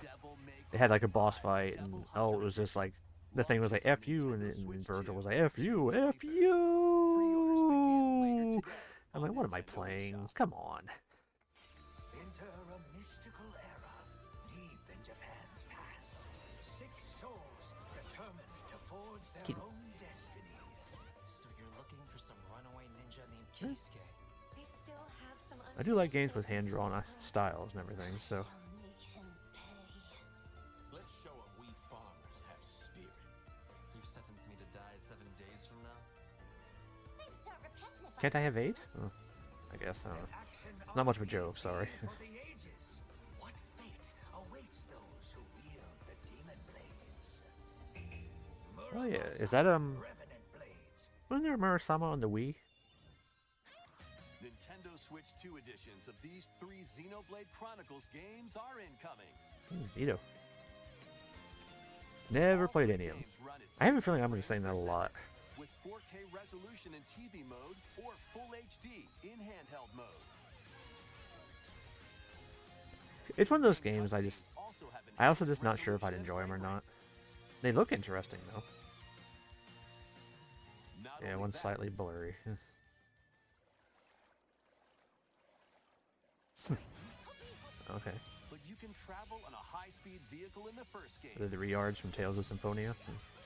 [SPEAKER 4] Devil May
[SPEAKER 1] They had
[SPEAKER 4] Cry
[SPEAKER 1] like a boss
[SPEAKER 4] 5,
[SPEAKER 1] fight,
[SPEAKER 4] Devil
[SPEAKER 1] and
[SPEAKER 4] Hunter
[SPEAKER 1] it was just like
[SPEAKER 4] Edition.
[SPEAKER 1] the thing was like
[SPEAKER 4] Launches
[SPEAKER 1] "F
[SPEAKER 4] on
[SPEAKER 1] you," and,
[SPEAKER 4] Nintendo Switch
[SPEAKER 1] Virgil
[SPEAKER 4] 2
[SPEAKER 1] was like "F you,
[SPEAKER 4] June
[SPEAKER 1] F
[SPEAKER 4] 23rd. Pre-orders begin later
[SPEAKER 1] you."
[SPEAKER 4] today
[SPEAKER 1] I'm
[SPEAKER 4] on
[SPEAKER 1] like, what am I
[SPEAKER 4] Nintendo
[SPEAKER 1] playing?
[SPEAKER 4] eShop.
[SPEAKER 1] Come on.
[SPEAKER 7] Enter a mystical era deep in Japan's past. 6 souls determined to forge their
[SPEAKER 1] Keep-
[SPEAKER 7] own destinies.
[SPEAKER 8] So you're looking for some runaway ninja named Keisuke?
[SPEAKER 3] They still have some
[SPEAKER 1] I do like games with
[SPEAKER 3] unfinished
[SPEAKER 1] hand-drawn
[SPEAKER 3] business to
[SPEAKER 1] styles and everything, so
[SPEAKER 6] Shall make him pay.
[SPEAKER 8] Let's show what we farmers have spirit. You sentenced me to die 7 days from now?
[SPEAKER 6] I'd start repenting if
[SPEAKER 1] can't I have 8? Oh, I guess I don't know.
[SPEAKER 7] Action
[SPEAKER 1] Not much of a
[SPEAKER 7] unleashed
[SPEAKER 1] joke, sorry.
[SPEAKER 7] for the ages. What fate awaits those who wield the demon blades?
[SPEAKER 1] Oh yeah, is that
[SPEAKER 7] Revenant blades.
[SPEAKER 1] wasn't there Murasama on the Wii?
[SPEAKER 4] Nintendo Switch 2 editions of these 3 Xenoblade Chronicles games are incoming.
[SPEAKER 1] Neato. Never
[SPEAKER 4] All
[SPEAKER 1] played
[SPEAKER 4] three
[SPEAKER 1] any of them.
[SPEAKER 4] games run at
[SPEAKER 1] I have a feeling
[SPEAKER 4] 60
[SPEAKER 1] I'm gonna be saying that a
[SPEAKER 4] frames per
[SPEAKER 1] lot.
[SPEAKER 4] second With 4K resolution in TV mode or Full HD in handheld mode.
[SPEAKER 1] It's one of those games I just
[SPEAKER 4] Also have
[SPEAKER 1] I also just
[SPEAKER 4] enhanced
[SPEAKER 1] not sure if I'd
[SPEAKER 4] resolution
[SPEAKER 1] enjoy them or
[SPEAKER 4] and
[SPEAKER 1] not. They look interesting though.
[SPEAKER 4] Not
[SPEAKER 1] Yeah,
[SPEAKER 4] only
[SPEAKER 1] one's
[SPEAKER 4] that,
[SPEAKER 1] slightly blurry. Okay.
[SPEAKER 4] but you can travel on a high-speed vehicle in the first game.
[SPEAKER 1] The 3 yards from Tales of Symphonia.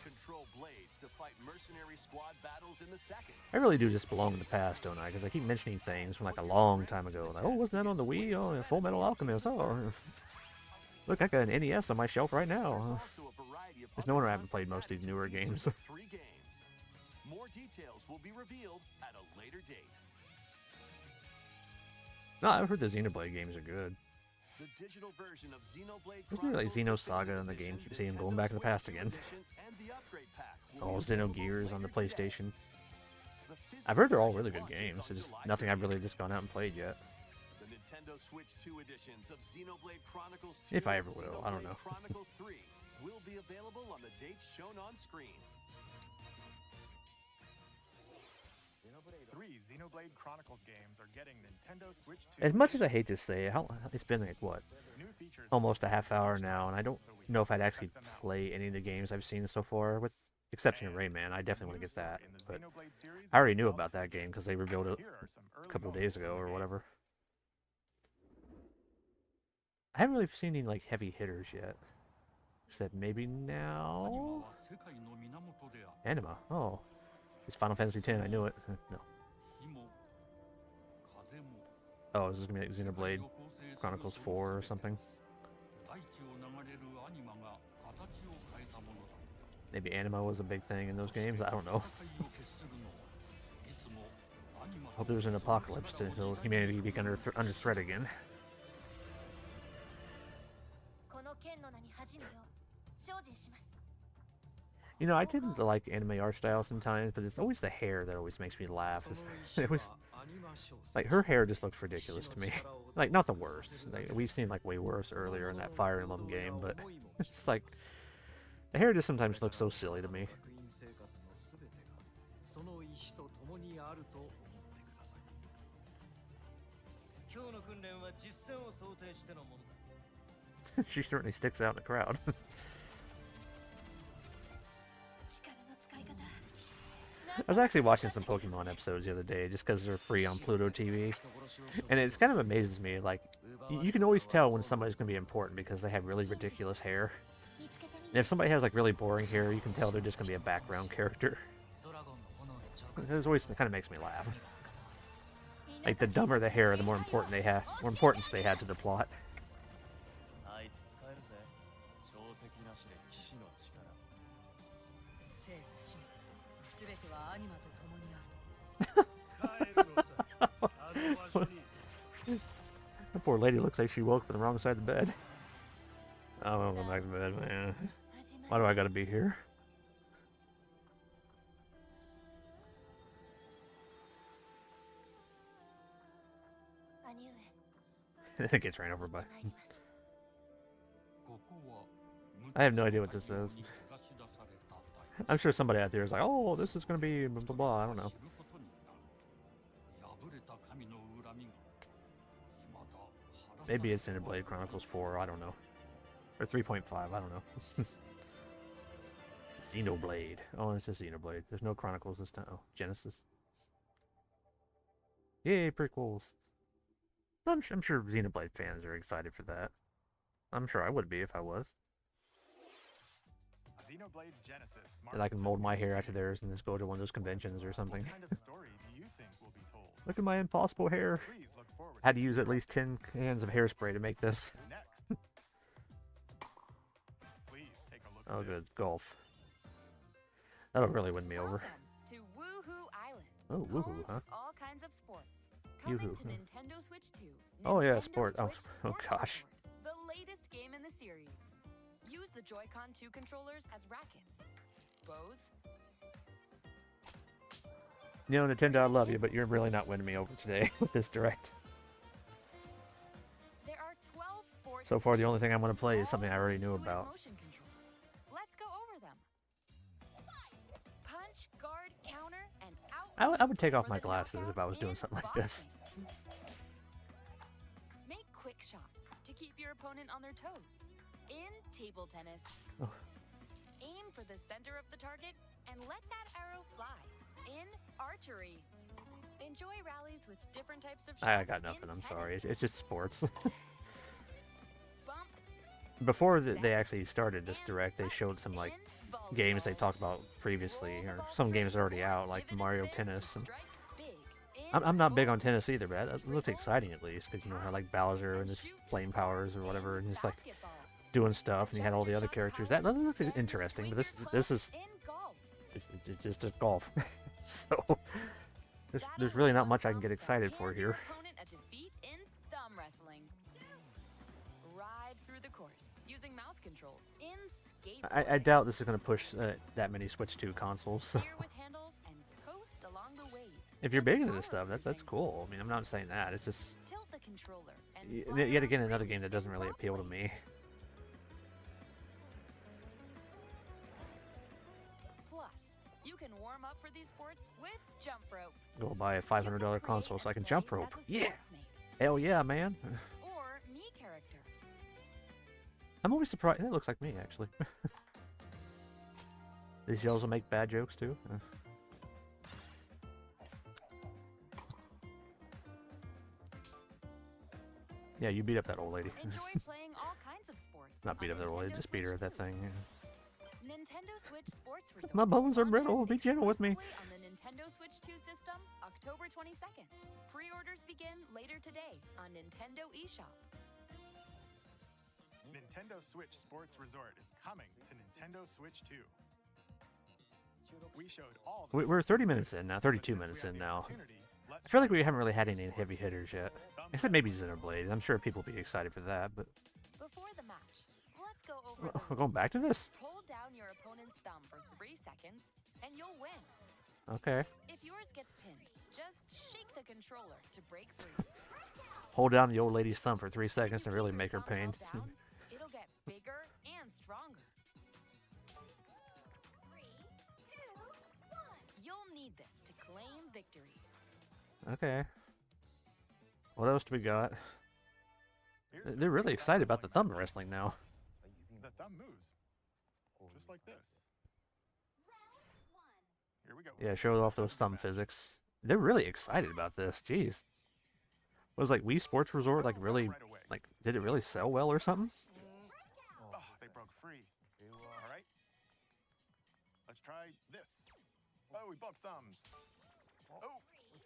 [SPEAKER 4] Control blades to fight mercenary squad battles in the second.
[SPEAKER 1] I really do just belong in the past, don't I? Because I keep mentioning things from like a long time ago. Like, oh, wasn't that on the Wii? Oh, yeah, Full Metal Alchemist. Oh, look, I got an NES on my shelf right
[SPEAKER 4] There's
[SPEAKER 1] now.
[SPEAKER 4] also a variety of
[SPEAKER 1] There's no
[SPEAKER 4] other
[SPEAKER 1] wonder I haven't played
[SPEAKER 4] content
[SPEAKER 1] most of these
[SPEAKER 4] packed
[SPEAKER 1] newer
[SPEAKER 4] into each
[SPEAKER 1] games.
[SPEAKER 4] of the 3 games. More details will be revealed at a later date.
[SPEAKER 1] No, I've heard the Xenoblade games are good.
[SPEAKER 4] The digital version of Xenoblade
[SPEAKER 1] Isn't there like
[SPEAKER 4] Chronicles
[SPEAKER 1] Xenosaga on the
[SPEAKER 4] Definitive
[SPEAKER 1] GameCube?
[SPEAKER 4] Edition,
[SPEAKER 1] See him going
[SPEAKER 4] Nintendo
[SPEAKER 1] back in the
[SPEAKER 4] Switch
[SPEAKER 1] past
[SPEAKER 4] 2
[SPEAKER 1] again.
[SPEAKER 4] Edition, and the upgrade pack will
[SPEAKER 1] Oh,
[SPEAKER 4] be available
[SPEAKER 1] Xenogears on the
[SPEAKER 4] later today.
[SPEAKER 1] PlayStation.
[SPEAKER 4] The
[SPEAKER 1] I've heard they're all
[SPEAKER 4] physical
[SPEAKER 1] really
[SPEAKER 4] version
[SPEAKER 1] good
[SPEAKER 4] launches
[SPEAKER 1] games.
[SPEAKER 4] on
[SPEAKER 1] It's just
[SPEAKER 4] July
[SPEAKER 1] nothing I've
[SPEAKER 4] 30th.
[SPEAKER 1] really just gone out and played yet.
[SPEAKER 4] The Nintendo Switch 2 editions of Xenoblade Chronicles 2
[SPEAKER 1] If I
[SPEAKER 4] and
[SPEAKER 1] ever will, I don't
[SPEAKER 4] Xenoblade
[SPEAKER 1] know.
[SPEAKER 4] Chronicles 3 will be available on the dates shown on screen.
[SPEAKER 2] 3 Xenoblade Chronicles games are getting Nintendo Switch 2.
[SPEAKER 1] As much as I hate to say it, it's been like what,
[SPEAKER 2] New features
[SPEAKER 1] almost a half hour now, and I don't
[SPEAKER 2] so we
[SPEAKER 1] know if
[SPEAKER 2] can
[SPEAKER 1] I'd actually
[SPEAKER 2] check them out.
[SPEAKER 1] play any of the games I've seen so far, with exception of
[SPEAKER 2] And
[SPEAKER 1] Rayman. I definitely want to
[SPEAKER 2] new
[SPEAKER 1] get that,
[SPEAKER 2] story in the
[SPEAKER 1] but
[SPEAKER 2] Xenoblade series
[SPEAKER 1] I already
[SPEAKER 2] is
[SPEAKER 1] knew
[SPEAKER 2] well
[SPEAKER 1] about that game because they revealed it
[SPEAKER 2] Here are some
[SPEAKER 1] a
[SPEAKER 2] early
[SPEAKER 1] couple of
[SPEAKER 2] moments
[SPEAKER 1] days
[SPEAKER 2] from
[SPEAKER 1] ago
[SPEAKER 2] the
[SPEAKER 1] or
[SPEAKER 2] game.
[SPEAKER 1] whatever. I haven't really seen any like heavy hitters yet. Except maybe now. Anima. Oh, it's Final Fantasy X. I knew it. No. Oh, is this gonna be like Xenoblade Chronicles 4 or something? Maybe Anima was a big thing in those games. I don't know. Hope there's an apocalypse to so humanity be under threat again.
[SPEAKER 6] この剣の名に恥じぬよう精進します。
[SPEAKER 1] You know, I tend to like anime art style sometimes, but it's always the hair that always makes me laugh. It was like her hair just looks ridiculous to me. Like not the worst. Like, we've seen like way worse earlier in that Fire Emblem game, but it's just like the hair just sometimes looks so silly to me.
[SPEAKER 7] その意志と共にあると思ってください。
[SPEAKER 8] 今日の訓練は実戦を想定してのものだ。
[SPEAKER 1] She certainly sticks out in the crowd.
[SPEAKER 6] 力の使い方。
[SPEAKER 1] I was actually watching some Pokemon episodes the other day just because they're free on Pluto TV, and it's kind of amazes me. Like, you can always tell when somebody's going to be important because they have really ridiculous hair.
[SPEAKER 6] 見つけてみ
[SPEAKER 1] And if somebody has like really boring hair, you can tell they're just going to be a background character.
[SPEAKER 8] ドラゴンの炎で直接
[SPEAKER 1] It always kind of makes me laugh.
[SPEAKER 6] る。
[SPEAKER 1] Like the dumber the hair, the more important they have, more importance they have to the plot.
[SPEAKER 8] あいつ使えるぜ。小石なしで騎士の力。
[SPEAKER 9] 生と死すべてはアニマと共にある。
[SPEAKER 5] 帰るのさ。あの場所に。
[SPEAKER 1] That poor lady looks like she woke up on the wrong side of the bed. I don't want to go back to bed, man.
[SPEAKER 6] 始ま
[SPEAKER 1] Why do I gotta be here?
[SPEAKER 6] 兄上
[SPEAKER 1] it gets ran over by. I have no idea what this is. I'm sure somebody out there is like, oh, this is going to be blah, blah, blah. I don't know. Maybe it's Xenoblade Chronicles 4. I don't know. Or 3.5. I don't know. Xenoblade. Oh, it's just Xenoblade. There's no Chronicles this time. Oh, Genesis. Yay, prequels. I'm sure Xenoblade fans are excited for that. I'm sure I would be if I was.
[SPEAKER 2] Xenoblade Genesis.
[SPEAKER 1] And I can mold my hair after theirs and just go to one of those conventions or something.
[SPEAKER 2] What kind of story do you think will be told?
[SPEAKER 1] Look at my impossible hair.
[SPEAKER 2] Please look forward.
[SPEAKER 1] I had to use at least 10 cans of hairspray to make this.
[SPEAKER 2] Next. Please take a look
[SPEAKER 1] Oh,
[SPEAKER 2] at
[SPEAKER 1] good.
[SPEAKER 2] this.
[SPEAKER 1] Golf. That'll really win me over.
[SPEAKER 6] Welcome to Woohoo Island.
[SPEAKER 1] Oh, woohoo,
[SPEAKER 6] home to
[SPEAKER 1] huh?
[SPEAKER 6] all kinds of sports. Coming
[SPEAKER 1] Yoo-hoo,
[SPEAKER 6] to
[SPEAKER 1] huh?
[SPEAKER 6] Nintendo Switch 2.
[SPEAKER 1] Oh, yeah,
[SPEAKER 6] Nintendo
[SPEAKER 1] sport. Oh,
[SPEAKER 6] Switch
[SPEAKER 1] oh,
[SPEAKER 6] Sports
[SPEAKER 1] gosh.
[SPEAKER 6] Resort, the latest game in the series. Use the Joy-Con 2 controllers as rackets. Bows.
[SPEAKER 1] You know, Nintendo, I love you, but you're really not winning me over today with this direct.
[SPEAKER 6] There are 12 sports.
[SPEAKER 1] So far, the only thing I want to play is
[SPEAKER 6] all
[SPEAKER 1] something I already knew
[SPEAKER 6] with intuitive
[SPEAKER 1] about.
[SPEAKER 6] motion controls. Let's go over them. Punch, guard, counter, and out.
[SPEAKER 1] I would take off
[SPEAKER 6] for
[SPEAKER 1] my
[SPEAKER 6] the
[SPEAKER 1] glasses
[SPEAKER 6] knockout
[SPEAKER 1] if I was doing
[SPEAKER 6] in
[SPEAKER 1] something like this.
[SPEAKER 6] boxing. Make quick shots to keep your opponent on their toes. In table tennis.
[SPEAKER 1] Oh.
[SPEAKER 6] Aim for the center of the target and let that arrow fly. In archery. Enjoy rallies with different types of shots.
[SPEAKER 1] I got
[SPEAKER 6] in
[SPEAKER 1] nothing. I'm
[SPEAKER 6] tennis.
[SPEAKER 1] sorry. It's just sports.
[SPEAKER 6] Bump
[SPEAKER 1] Before they actually started this direct, they showed some like
[SPEAKER 6] in
[SPEAKER 1] games they
[SPEAKER 6] volleyball.
[SPEAKER 1] talked about previously,
[SPEAKER 6] Roll the
[SPEAKER 1] or
[SPEAKER 6] ball
[SPEAKER 1] some
[SPEAKER 6] through,
[SPEAKER 1] games already out, like
[SPEAKER 6] give it a
[SPEAKER 1] Mario
[SPEAKER 6] spin,
[SPEAKER 1] Tennis. And
[SPEAKER 6] strike big.
[SPEAKER 1] I'm
[SPEAKER 6] In
[SPEAKER 1] not big on
[SPEAKER 6] goal.
[SPEAKER 1] tennis either, but it looked exciting at least, because you know how like Bowser and his flame powers or whatever, and just like
[SPEAKER 6] Basketball.
[SPEAKER 1] doing stuff, and you had all the other characters. That looks interesting, but this is
[SPEAKER 6] In golf.
[SPEAKER 1] it's just golf. So there's really not much I can get excited for
[SPEAKER 6] Hand your
[SPEAKER 1] here.
[SPEAKER 6] opponent a defeat in thumb wrestling. Ride through the course using mouse controls. In
[SPEAKER 1] I
[SPEAKER 6] skateboarding.
[SPEAKER 1] doubt this is going to push that many Switch 2 consoles.
[SPEAKER 6] Steer with handles and coast along the waves.
[SPEAKER 1] If you're
[SPEAKER 6] in
[SPEAKER 1] big into this
[SPEAKER 6] power
[SPEAKER 1] stuff, that's
[SPEAKER 6] cruising.
[SPEAKER 1] cool. I mean, I'm not saying that. It's just
[SPEAKER 6] Tilt the controller and fly
[SPEAKER 1] yet
[SPEAKER 6] around
[SPEAKER 1] again
[SPEAKER 6] the
[SPEAKER 1] another
[SPEAKER 6] ring
[SPEAKER 1] game that doesn't really
[SPEAKER 6] using
[SPEAKER 1] appeal to
[SPEAKER 6] bobsled.
[SPEAKER 1] me.
[SPEAKER 6] Plus, you can warm up for these sports with jump rope.
[SPEAKER 1] Go buy a
[SPEAKER 6] You can
[SPEAKER 1] $500
[SPEAKER 6] create
[SPEAKER 1] console so I
[SPEAKER 6] and
[SPEAKER 1] can
[SPEAKER 6] play
[SPEAKER 1] jump rope.
[SPEAKER 6] as a
[SPEAKER 1] Yeah,
[SPEAKER 6] sportsmate
[SPEAKER 1] hell yeah, man.
[SPEAKER 6] or me character.
[SPEAKER 1] I'm always surprised. That looks like me actually. These yells will make bad jokes too. Yeah, you beat up that old lady.
[SPEAKER 6] Enjoy playing all kinds of sports.
[SPEAKER 1] Not beat
[SPEAKER 6] on
[SPEAKER 1] up that old lady,
[SPEAKER 6] Nintendo
[SPEAKER 1] just beat her
[SPEAKER 6] Switch
[SPEAKER 1] at that
[SPEAKER 6] 2.
[SPEAKER 1] thing. Yeah.
[SPEAKER 6] Nintendo Switch Sports Resort.
[SPEAKER 1] My bones are brittle.
[SPEAKER 6] launches
[SPEAKER 1] Be gentle with me.
[SPEAKER 6] exclusively on the Nintendo Switch 2 system, October 22nd. Pre-orders begin later today on Nintendo eShop.
[SPEAKER 2] Nintendo Switch Sports Resort is coming to Nintendo Switch 2. We showed all the
[SPEAKER 1] We're 30 minutes in now, 32
[SPEAKER 2] But since we
[SPEAKER 1] minutes
[SPEAKER 2] have
[SPEAKER 1] in
[SPEAKER 2] the
[SPEAKER 1] now.
[SPEAKER 2] opportunity, let's
[SPEAKER 1] I feel like
[SPEAKER 2] try
[SPEAKER 1] we haven't really had
[SPEAKER 2] Nintendo
[SPEAKER 1] any
[SPEAKER 2] Sports
[SPEAKER 1] heavy
[SPEAKER 2] Resort.
[SPEAKER 1] hitters yet.
[SPEAKER 2] Thumbs
[SPEAKER 1] Except
[SPEAKER 2] up
[SPEAKER 1] maybe
[SPEAKER 2] for
[SPEAKER 1] Xenoblade. I'm sure people will be excited for that, but
[SPEAKER 6] Before the match, let's go over
[SPEAKER 1] we're
[SPEAKER 6] the
[SPEAKER 1] going back to this?
[SPEAKER 6] Hold down your opponent's thumb for 3 seconds, and you'll win.
[SPEAKER 1] Okay.
[SPEAKER 6] If yours gets pinned, just shake the controller to break free.
[SPEAKER 1] Hold down the old lady's thumb for 3 seconds to
[SPEAKER 6] If you
[SPEAKER 1] really
[SPEAKER 6] keep
[SPEAKER 1] make her
[SPEAKER 6] your thumb
[SPEAKER 1] pain.
[SPEAKER 6] held down, it'll get bigger and stronger. 3, 2, 1. You'll need this to claim victory.
[SPEAKER 1] Okay. What else do we got?
[SPEAKER 2] Here's the
[SPEAKER 1] They're really
[SPEAKER 2] free
[SPEAKER 1] excited about the
[SPEAKER 2] wrestling
[SPEAKER 1] thumb wrestling now.
[SPEAKER 2] The thumb moves. Just like this. Here we go.
[SPEAKER 1] Yeah, show off those thumb physics. They're really excited about this. Jeez. Was like Wii Sports Resort like really
[SPEAKER 2] Right away.
[SPEAKER 1] like did it really sell well or something?
[SPEAKER 2] Oh, they broke free. All right. Let's try this. Oh, we bumped thumbs. Oh,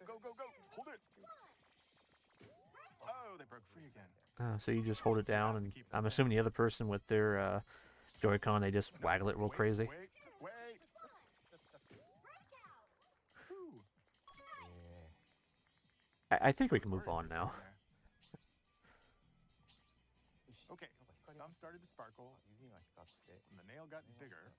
[SPEAKER 2] go, go, go. Hold it. Oh, they broke free again.
[SPEAKER 1] So you just hold it down, and I'm assuming the other person with their Joy-Con, they just waggle it real
[SPEAKER 2] Wait,
[SPEAKER 1] crazy.
[SPEAKER 2] Wait, wait. Whew.
[SPEAKER 1] I think we can move
[SPEAKER 2] Sorry
[SPEAKER 1] on
[SPEAKER 2] for
[SPEAKER 1] now.
[SPEAKER 2] sitting there. Okay, thumb started to sparkle, and the nail got bigger.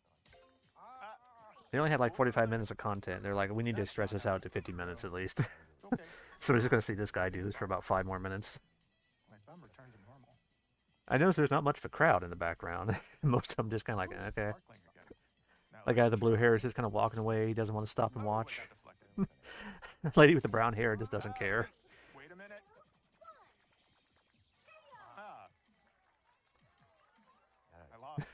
[SPEAKER 1] They only had like 45 minutes of content. They're like, we need to stretch this out to 50 minutes at least.
[SPEAKER 2] It's okay.
[SPEAKER 1] So we're just gonna see this guy do this for about 5 more minutes.
[SPEAKER 2] My thumb
[SPEAKER 1] I noticed there's not much of a crowd in the background. Most of them just kind of like,
[SPEAKER 2] Ooh, it's
[SPEAKER 1] okay.
[SPEAKER 2] sparkling again. Now
[SPEAKER 1] That guy with
[SPEAKER 2] let's
[SPEAKER 1] the blue
[SPEAKER 2] try
[SPEAKER 1] hair is just kind of walking away. He doesn't want to stop and
[SPEAKER 2] Oh,
[SPEAKER 1] watch.
[SPEAKER 2] that deflected.
[SPEAKER 1] Lady with the brown hair just doesn't care.
[SPEAKER 2] Wait a minute. Ah. I lost.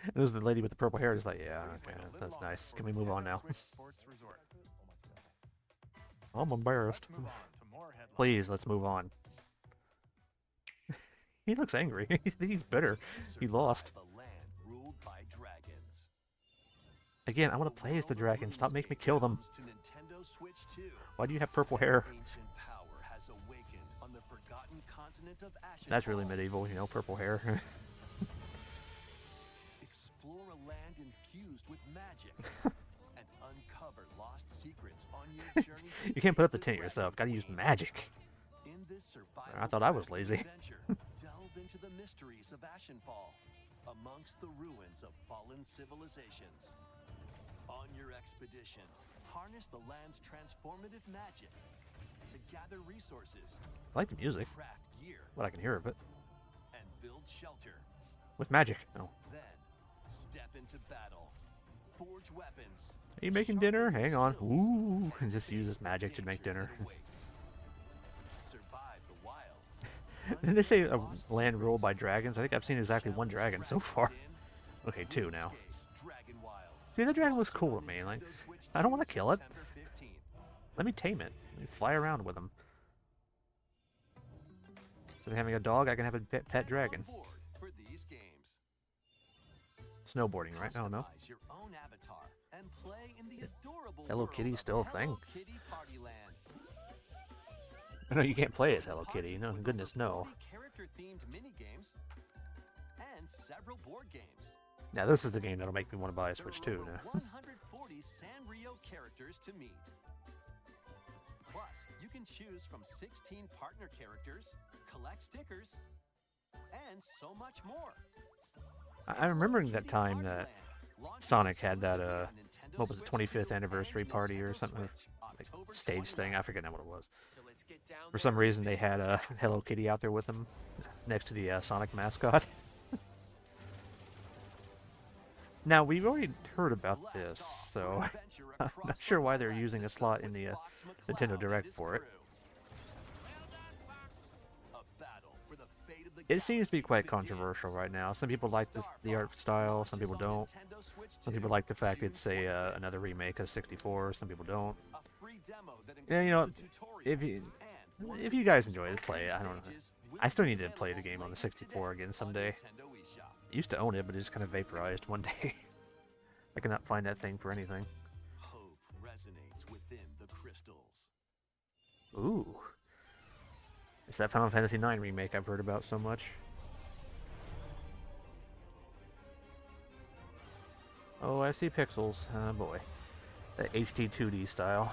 [SPEAKER 1] And there's the lady with the purple hair just like, yeah,
[SPEAKER 2] Please
[SPEAKER 1] okay,
[SPEAKER 2] wait a little
[SPEAKER 1] that's
[SPEAKER 2] longer
[SPEAKER 1] nice.
[SPEAKER 2] for
[SPEAKER 1] Can we move on
[SPEAKER 2] Nintendo
[SPEAKER 1] now?
[SPEAKER 2] Switch Sports Resort.
[SPEAKER 1] I'm embarrassed.
[SPEAKER 2] Let's move on to more headlines.
[SPEAKER 1] Please, let's move on. He looks angry. He's bitter. He lost.
[SPEAKER 4] A land ruled by dragons.
[SPEAKER 1] Again, I want to play as the dragon. Stop making me kill them.
[SPEAKER 4] Comes to Nintendo Switch 2.
[SPEAKER 1] Why do you have purple hair?
[SPEAKER 4] Ancient power has awakened on the forgotten continent of Ashenfall.
[SPEAKER 1] That's really medieval, you know, purple hair.
[SPEAKER 4] Explore a land infused with magic and uncover lost secrets on your journey.
[SPEAKER 1] You can't put up the tent yourself. Gotta use magic.
[SPEAKER 4] In this survival
[SPEAKER 1] I thought I was lazy.
[SPEAKER 4] adventure, delve into the mysteries of Ashenfall, amongst the ruins of fallen civilizations. On your expedition, harness the land's transformative magic to gather resources,
[SPEAKER 1] I like the music,
[SPEAKER 4] craft gear,
[SPEAKER 1] but I can hear of it.
[SPEAKER 4] and build shelter.
[SPEAKER 1] With magic. Oh.
[SPEAKER 4] Then, step into battle, forge weapons.
[SPEAKER 1] Are you making dinner? Hang on. Ooh. And just use this magic to make dinner.
[SPEAKER 4] Survive the wilds.
[SPEAKER 1] Didn't they say a land ruled by dragons? I think I've seen exactly one dragon so far. Okay, two now. See, that dragon looks cool to me. Like, I don't want to kill it. Let me tame it. Let me fly around with him. Instead of having a dog, I can have a pet dragon.
[SPEAKER 4] For these games.
[SPEAKER 1] Snowboarding, right? I don't know.
[SPEAKER 4] Customize your own avatar and play in the adorable
[SPEAKER 1] Hello
[SPEAKER 4] world
[SPEAKER 1] Kitty's
[SPEAKER 4] of
[SPEAKER 1] still a
[SPEAKER 4] Hello
[SPEAKER 1] thing.
[SPEAKER 4] Kitty Partyland.
[SPEAKER 1] No, you can't play as Hello Kitty. No, goodness, no.
[SPEAKER 4] Character-themed mini-games and several board games.
[SPEAKER 1] Now, this is the game that'll make me want to buy a Switch
[SPEAKER 4] There are
[SPEAKER 1] 2
[SPEAKER 4] over
[SPEAKER 1] now.
[SPEAKER 4] 140 Sanrio characters to meet. Plus, you can choose from 16 partner characters, collect stickers, and so much more.
[SPEAKER 1] I'm remembering that time that Sonic had that, what was it, 25th anniversary party or something, like stage thing. I forget now what it was. For some reason, they had Hello Kitty out there with them, next to the Sonic mascot. Now, we've already heard about this, so I'm not sure why they're using a slot in the Nintendo Direct for it. It seems to be quite controversial right now. Some people like the art style, some people don't. Some people like the fact it's another remake of 64, some people don't. Yeah, you know, if you guys enjoy it, play it. I don't know. I still need to play the game on the 64 again someday. Used to own it, but it just kind of vaporized one day. I cannot find that thing for anything.
[SPEAKER 4] Hope resonates within the crystals.
[SPEAKER 1] Ooh. It's that Final Fantasy IX remake I've heard about so much. Oh, I see pixels. Oh boy. That HD 2D style.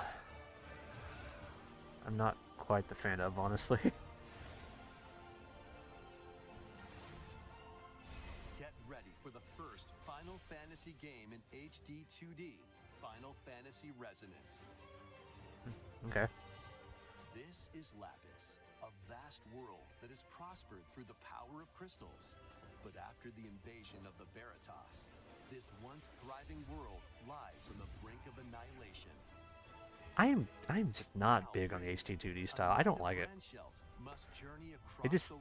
[SPEAKER 1] I'm not quite the fan of, honestly.
[SPEAKER 4] Get ready for the first Final Fantasy game in HD 2D, Final Fantasy Resonance.
[SPEAKER 1] Okay.
[SPEAKER 4] This is Lapis, a vast world that has prospered through the power of crystals. But after the invasion of the Veritas, this once thriving world lies on the brink of annihilation.
[SPEAKER 1] I'm just not big on the HD 2D style. I don't like it.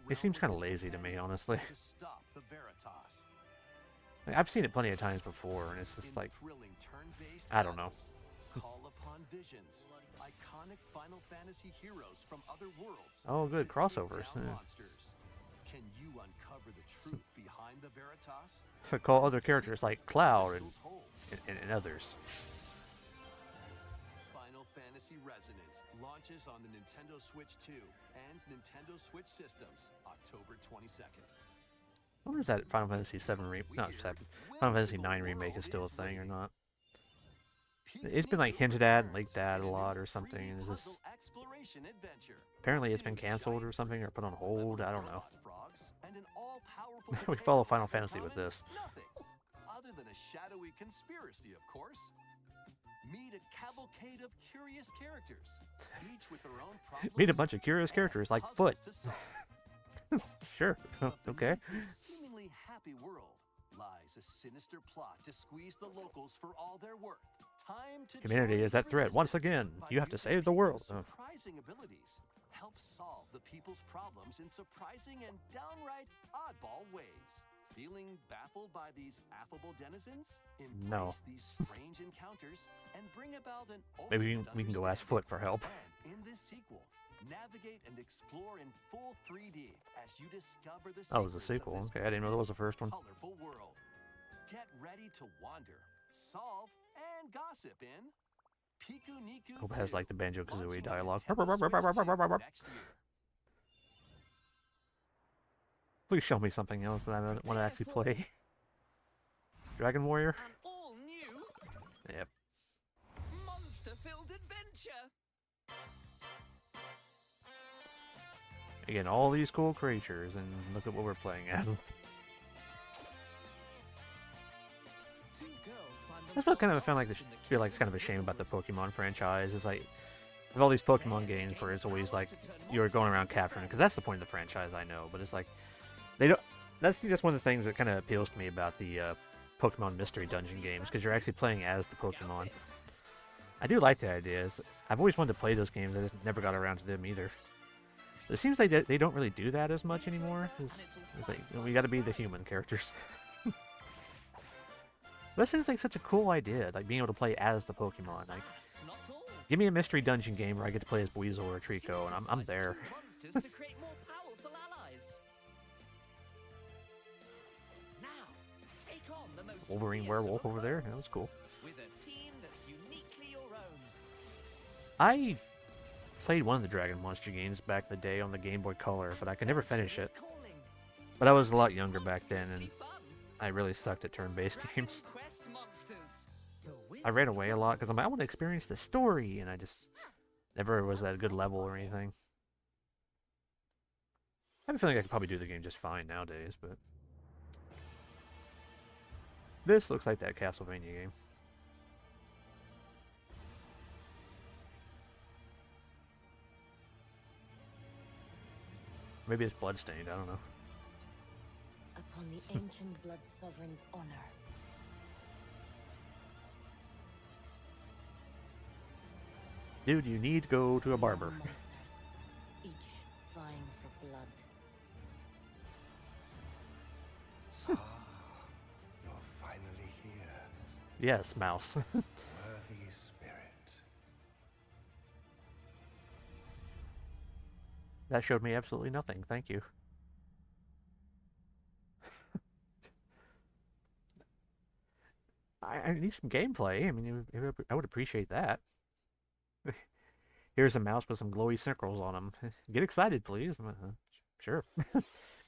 [SPEAKER 1] It seems kind of lazy to me, honestly.
[SPEAKER 4] To stop the Veritas.
[SPEAKER 1] Like, I've seen it plenty of times before, and it's just like, I don't know.
[SPEAKER 4] Call upon visions, iconic Final Fantasy heroes from other worlds.
[SPEAKER 1] Oh, good,
[SPEAKER 4] to take
[SPEAKER 1] crossovers.
[SPEAKER 4] down
[SPEAKER 1] Yeah.
[SPEAKER 4] monsters. Can you uncover the truth behind the Veritas?
[SPEAKER 1] So call other characters like Cloud
[SPEAKER 4] Crystals hold.
[SPEAKER 1] and others.
[SPEAKER 4] Final Fantasy Resonance launches on the Nintendo Switch 2 and Nintendo Switch systems October 22nd.
[SPEAKER 1] I wonder if that Final Fantasy 7 not 7, Final Fantasy 9 remake is still a thing or not. It's been like hinted at and leaked at a lot or something. And it's just,
[SPEAKER 4] Exploration adventure.
[SPEAKER 1] apparently it's been canceled or something or put on hold. I don't know.
[SPEAKER 4] Frogs and an all-powerful
[SPEAKER 1] We
[SPEAKER 4] potato
[SPEAKER 1] follow Final
[SPEAKER 4] with in
[SPEAKER 1] Fantasy with
[SPEAKER 4] common?
[SPEAKER 1] this.
[SPEAKER 4] Nothing. Other than a shadowy conspiracy, of course. Meet a cavalcade of curious characters, each with their own problems
[SPEAKER 1] Meet a bunch of curious
[SPEAKER 4] and
[SPEAKER 1] characters like
[SPEAKER 4] puzzles
[SPEAKER 1] Foot.
[SPEAKER 4] to solve.
[SPEAKER 1] Sure. Okay.
[SPEAKER 4] Beneath this seemingly happy world lies a sinister plot to squeeze the locals for all they're worth. Time to
[SPEAKER 1] Humanity
[SPEAKER 4] join
[SPEAKER 1] is
[SPEAKER 4] the
[SPEAKER 1] at threat once
[SPEAKER 4] resistance
[SPEAKER 1] again.
[SPEAKER 4] by
[SPEAKER 1] You have to
[SPEAKER 4] using
[SPEAKER 1] save the world.
[SPEAKER 4] people's surprising abilities. Help solve the people's problems in surprising and downright oddball ways. Feeling baffled by these affable denizens? Embrace
[SPEAKER 1] No.
[SPEAKER 4] these strange encounters and bring about an
[SPEAKER 1] Maybe
[SPEAKER 4] ultimate
[SPEAKER 1] we can go ask
[SPEAKER 4] understanding.
[SPEAKER 1] Foot for help.
[SPEAKER 4] And in this sequel, navigate and explore in full 3D as you discover the
[SPEAKER 1] Oh, it was a
[SPEAKER 4] secrets of
[SPEAKER 1] sequel.
[SPEAKER 4] this
[SPEAKER 1] Okay, I didn't know there was a first one.
[SPEAKER 4] colorful world. Get ready to wander, solve, and gossip in Piku Niku
[SPEAKER 1] Hope it has
[SPEAKER 4] 2,
[SPEAKER 1] like the Banjo-Kazooie
[SPEAKER 4] launching on
[SPEAKER 1] dialogue.
[SPEAKER 4] Nintendo Switch 2 next year.
[SPEAKER 1] Please show me something else that I want to actually play. Dragon Warrior?
[SPEAKER 8] An all-new
[SPEAKER 1] Yep.
[SPEAKER 8] monster-filled adventure.
[SPEAKER 1] Again, all these cool creatures, and look at what we're playing as.
[SPEAKER 8] Two girls find
[SPEAKER 1] That's what kind of
[SPEAKER 8] themselves
[SPEAKER 1] found like
[SPEAKER 8] lost in the
[SPEAKER 1] feel like it's kind of a shame about the Pokemon franchise. It's like with all these Pokemon games where it's always like you're going around capturing it, because that's the point of the franchise, I know. But it's like they don't. That's one of the things that kind of appeals to me about the Pokemon Mystery Dungeon games, because you're actually playing as the Pokemon. I do like the ideas. I've always wanted to play those games. I just never got around to them either. But it seems like they don't really do that as much anymore. It's like we got to be the human characters. That seems like such a cool idea, like being able to play as the Pokemon. Like,
[SPEAKER 8] That's not all.
[SPEAKER 1] give me a mystery dungeon game where I get to play as Weasel or Trico, and I'm there.
[SPEAKER 8] Monsters to create more powerful allies. Now, take on the most
[SPEAKER 1] Wolverine
[SPEAKER 8] fearsome
[SPEAKER 1] werewolf
[SPEAKER 8] of
[SPEAKER 1] over there.
[SPEAKER 8] foes
[SPEAKER 1] That was cool.
[SPEAKER 8] with a team that's uniquely your own.
[SPEAKER 1] I played one of the Dragon Monster games back in the day on the Game Boy Color, but I could never finish it.
[SPEAKER 8] Calling.
[SPEAKER 1] But I was a lot younger back then, and
[SPEAKER 8] Be fun.
[SPEAKER 1] I really sucked at turn-based games.
[SPEAKER 8] Quest monsters. The
[SPEAKER 1] I ran away a lot because I'm like, I want to experience the story, and I just never was at a good level or anything. I have a feeling I could probably do the game just fine nowadays, but this looks like that Castlevania game. Maybe it's bloodstained, I don't know.
[SPEAKER 10] Upon the ancient blood sovereign's honor.
[SPEAKER 1] Dude, you need to go to a barber.
[SPEAKER 10] Monsters, each vying for blood.
[SPEAKER 7] You're finally here,
[SPEAKER 1] Yes, mouse.
[SPEAKER 7] worthy spirit.
[SPEAKER 1] That showed me absolutely nothing, thank you. I need some gameplay. I mean, I would appreciate that. Here's a mouse with some glowy circles on him. Get excited, please. Sure.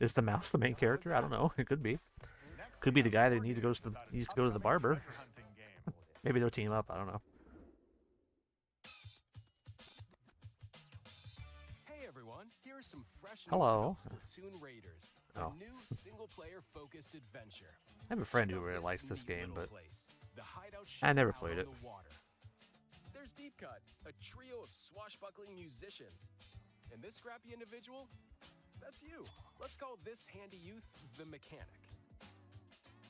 [SPEAKER 1] Is the mouse the main character? I don't know. It could be. Could be the guy that needs to go to the barber. Maybe they'll team up. I don't know.
[SPEAKER 11] Hey everyone, here are some fresh
[SPEAKER 1] Hello.
[SPEAKER 11] notes about Splatoon Raiders,
[SPEAKER 1] Oh.
[SPEAKER 11] a new single-player focused adventure.
[SPEAKER 1] I have a friend who
[SPEAKER 11] Check out
[SPEAKER 1] really likes this
[SPEAKER 11] neat
[SPEAKER 1] game,
[SPEAKER 11] little
[SPEAKER 1] but
[SPEAKER 11] place, the hideout
[SPEAKER 1] I never
[SPEAKER 11] ship out
[SPEAKER 1] played
[SPEAKER 11] on
[SPEAKER 1] it.
[SPEAKER 11] the water. There's Deep Cut, a trio of swashbuckling musicians. And this scrappy individual, that's you. Let's call this handy youth the mechanic.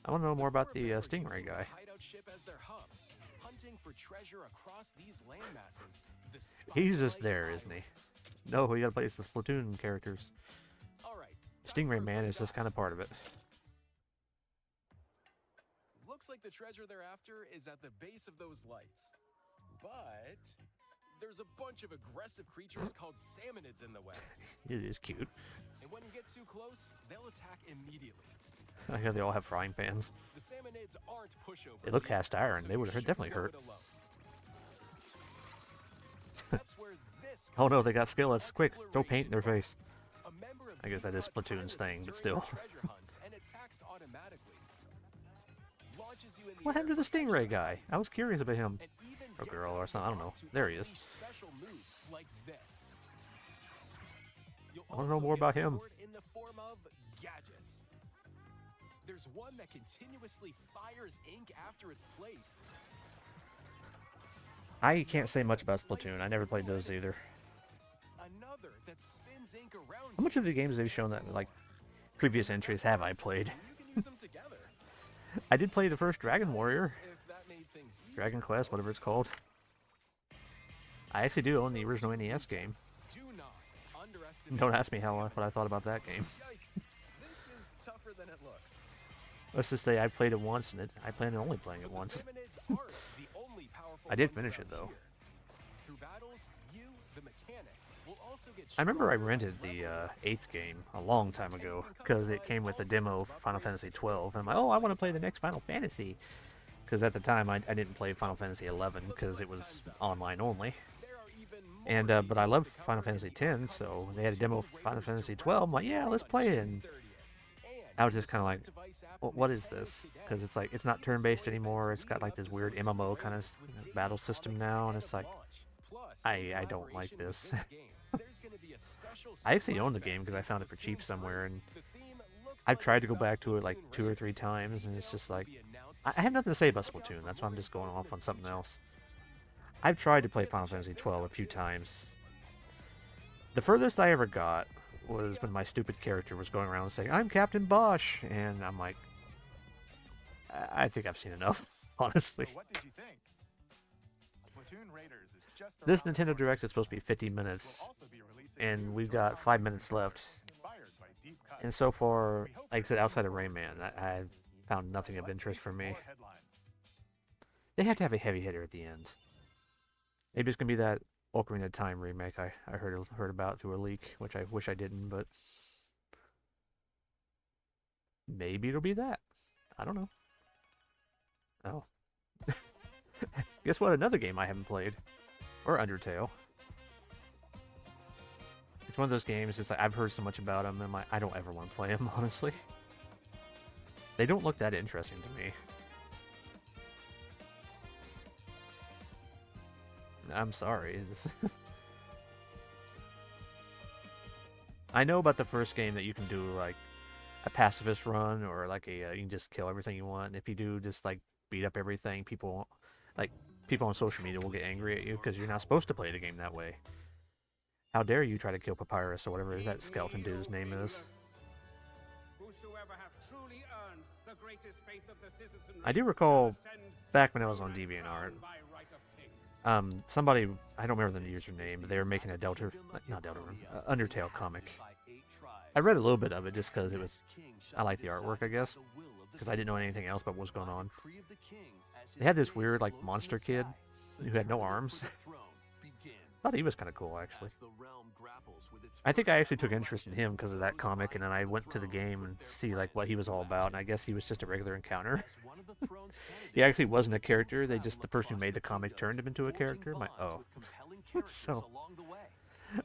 [SPEAKER 1] I want to know more about the
[SPEAKER 11] They're
[SPEAKER 1] Stingray
[SPEAKER 11] using
[SPEAKER 1] guy.
[SPEAKER 11] hideout ship as their hub, hunting for treasure across these land masses. The
[SPEAKER 1] He's just
[SPEAKER 11] Spotlight
[SPEAKER 1] there, isn't he?
[SPEAKER 11] Islands.
[SPEAKER 1] No, we gotta play as the Splatoon characters.
[SPEAKER 11] All right. time
[SPEAKER 1] Stingray
[SPEAKER 11] for a
[SPEAKER 1] Man
[SPEAKER 11] quick
[SPEAKER 1] is just
[SPEAKER 11] dive.
[SPEAKER 1] kind of part of it.
[SPEAKER 11] Looks like the treasure they're after is at the base of those lights. But there's a bunch of aggressive creatures called salmonids in the way.
[SPEAKER 1] It is cute.
[SPEAKER 11] And when you get too close, they'll attack immediately.
[SPEAKER 1] I hear they all have frying pans.
[SPEAKER 11] The salmonids aren't pushovers.
[SPEAKER 1] They look
[SPEAKER 11] either,
[SPEAKER 1] cast iron.
[SPEAKER 11] so
[SPEAKER 1] They
[SPEAKER 11] you
[SPEAKER 1] would
[SPEAKER 11] shouldn't
[SPEAKER 1] definitely
[SPEAKER 11] go
[SPEAKER 1] hurt.
[SPEAKER 11] it alone. That's where this
[SPEAKER 1] Oh no,
[SPEAKER 11] comes
[SPEAKER 1] they
[SPEAKER 11] in.
[SPEAKER 1] got skillets. Quick, throw paint in their
[SPEAKER 11] Exploration.
[SPEAKER 1] face.
[SPEAKER 11] A member of
[SPEAKER 1] I guess
[SPEAKER 11] Deep
[SPEAKER 1] that is
[SPEAKER 11] Cut
[SPEAKER 1] Splatoon's
[SPEAKER 11] pilots
[SPEAKER 1] thing, but
[SPEAKER 11] during
[SPEAKER 1] still.
[SPEAKER 11] the treasure hunts and attacks automatically. Launches you in the
[SPEAKER 1] What happened to
[SPEAKER 11] air
[SPEAKER 1] the
[SPEAKER 11] for
[SPEAKER 1] Stingray
[SPEAKER 11] extra
[SPEAKER 1] guy? I was curious about him.
[SPEAKER 11] and even
[SPEAKER 1] Or
[SPEAKER 11] gets
[SPEAKER 1] girl
[SPEAKER 11] out
[SPEAKER 1] or
[SPEAKER 11] of
[SPEAKER 1] something, I don't
[SPEAKER 11] the
[SPEAKER 1] know.
[SPEAKER 11] box to
[SPEAKER 1] There he is.
[SPEAKER 11] unleash special moves like this. You'll
[SPEAKER 1] I wanna know
[SPEAKER 11] also
[SPEAKER 1] more
[SPEAKER 11] get
[SPEAKER 1] about him.
[SPEAKER 11] support in the form of gadgets. There's one that continuously fires ink after it's placed.
[SPEAKER 1] I can't say much about Splatoon. I never played those either.
[SPEAKER 11] another that spins ink around
[SPEAKER 1] How much of the games they've shown that, like, previous entries have I played?
[SPEAKER 11] you. You can use them together.
[SPEAKER 1] I did play the first Dragon Warrior.
[SPEAKER 11] If that made things easier.
[SPEAKER 1] Dragon Quest, whatever it's called. I actually do own the original NES game.
[SPEAKER 11] Do not underestimate
[SPEAKER 1] Don't ask me what I thought about that game.
[SPEAKER 11] Yikes. This is tougher than it looks.
[SPEAKER 1] Let's just say I played it once, and I plan on only playing it
[SPEAKER 11] But the
[SPEAKER 1] once.
[SPEAKER 11] Samanids aren't the only powerful
[SPEAKER 1] I did
[SPEAKER 11] ones
[SPEAKER 1] finish it,
[SPEAKER 11] around
[SPEAKER 1] though.
[SPEAKER 11] here. Through battles, you, the mechanic, will also get
[SPEAKER 1] I remember I
[SPEAKER 11] stronger
[SPEAKER 1] rented
[SPEAKER 11] and
[SPEAKER 1] the
[SPEAKER 11] level.
[SPEAKER 1] 8th game a long time ago, because it came with a demo of Final Fantasy 12. And I'm like, oh, I want to play the next Final Fantasy. Because at the time, I didn't play Final Fantasy 11, because it was online only.
[SPEAKER 11] There are even more
[SPEAKER 1] And, but I love
[SPEAKER 11] details to
[SPEAKER 1] Final
[SPEAKER 11] cover in
[SPEAKER 1] Fantasy
[SPEAKER 11] the
[SPEAKER 1] 10, so they had a demo of Final Fantasy 12. I'm like, yeah, let's play it. And I was just kind of like, what is this? Because it's like, it's not turn-based anymore. It's got like this weird MMO kind of battle system now, and it's like, I don't like this. I actually own the game because I found it for cheap somewhere, and I've tried to go back to it like 2 or 3 times, and it's just like, I have nothing to say about Splatoon. That's why I'm just going off on something else. I've tried to play Final Fantasy 12 a few times. The furthest I ever got was when my stupid character was going around saying, I'm Captain Bosch, and I'm like, I think I've seen enough, honestly.
[SPEAKER 2] So what did you think? Splatoon Raiders is just
[SPEAKER 1] This
[SPEAKER 2] around the
[SPEAKER 1] Nintendo
[SPEAKER 2] corner.
[SPEAKER 1] Direct is supposed to be 50
[SPEAKER 2] We'll
[SPEAKER 1] minutes,
[SPEAKER 2] also be releasing
[SPEAKER 1] and
[SPEAKER 2] new
[SPEAKER 1] we've
[SPEAKER 2] short
[SPEAKER 1] got 5
[SPEAKER 2] comedy
[SPEAKER 1] minutes left.
[SPEAKER 2] inspired by deep cuts.
[SPEAKER 1] And so far,
[SPEAKER 2] We hope
[SPEAKER 1] like I said,
[SPEAKER 2] you're
[SPEAKER 1] outside of
[SPEAKER 2] looking
[SPEAKER 1] Rayman,
[SPEAKER 2] forward to it.
[SPEAKER 1] I've found nothing of
[SPEAKER 2] Let's
[SPEAKER 1] interest
[SPEAKER 2] see
[SPEAKER 1] for me.
[SPEAKER 2] more headlines.
[SPEAKER 1] They have to have a heavy hitter at the end. Maybe it's gonna be that Ocarina of Time remake I heard about through a leak, which I wish I didn't, but maybe it'll be that. I don't know. Oh. Guess what? Another game I haven't played. Or Undertale. It's one of those games, it's like, I've heard so much about them, and I don't ever want to play them, honestly. They don't look that interesting to me. I'm sorry. I know about the first game that you can do, like, a pacifist run, or like you can just kill everything you want. And if you do just like beat up everything, people on social media will get angry at you because you're not supposed to play the game that way. How dare you try to kill Papyrus or whatever that skeleton dude's name is? I do recall back when I was on DeviantArt, somebody, I don't remember the username, but they were making a Undertale comic. I read a little bit of it just because I like the artwork, I guess, because I didn't know anything else about what was going on. They had this weird, like, monster kid who had no arms. I thought he was kind of cool, actually. I think I actually took interest in him because of that comic, and then I went to the game and see, like, what he was all about, and I guess he was just a regular encounter. He actually wasn't a character, the person who made the comic turned him into a character. I'm like, oh. So,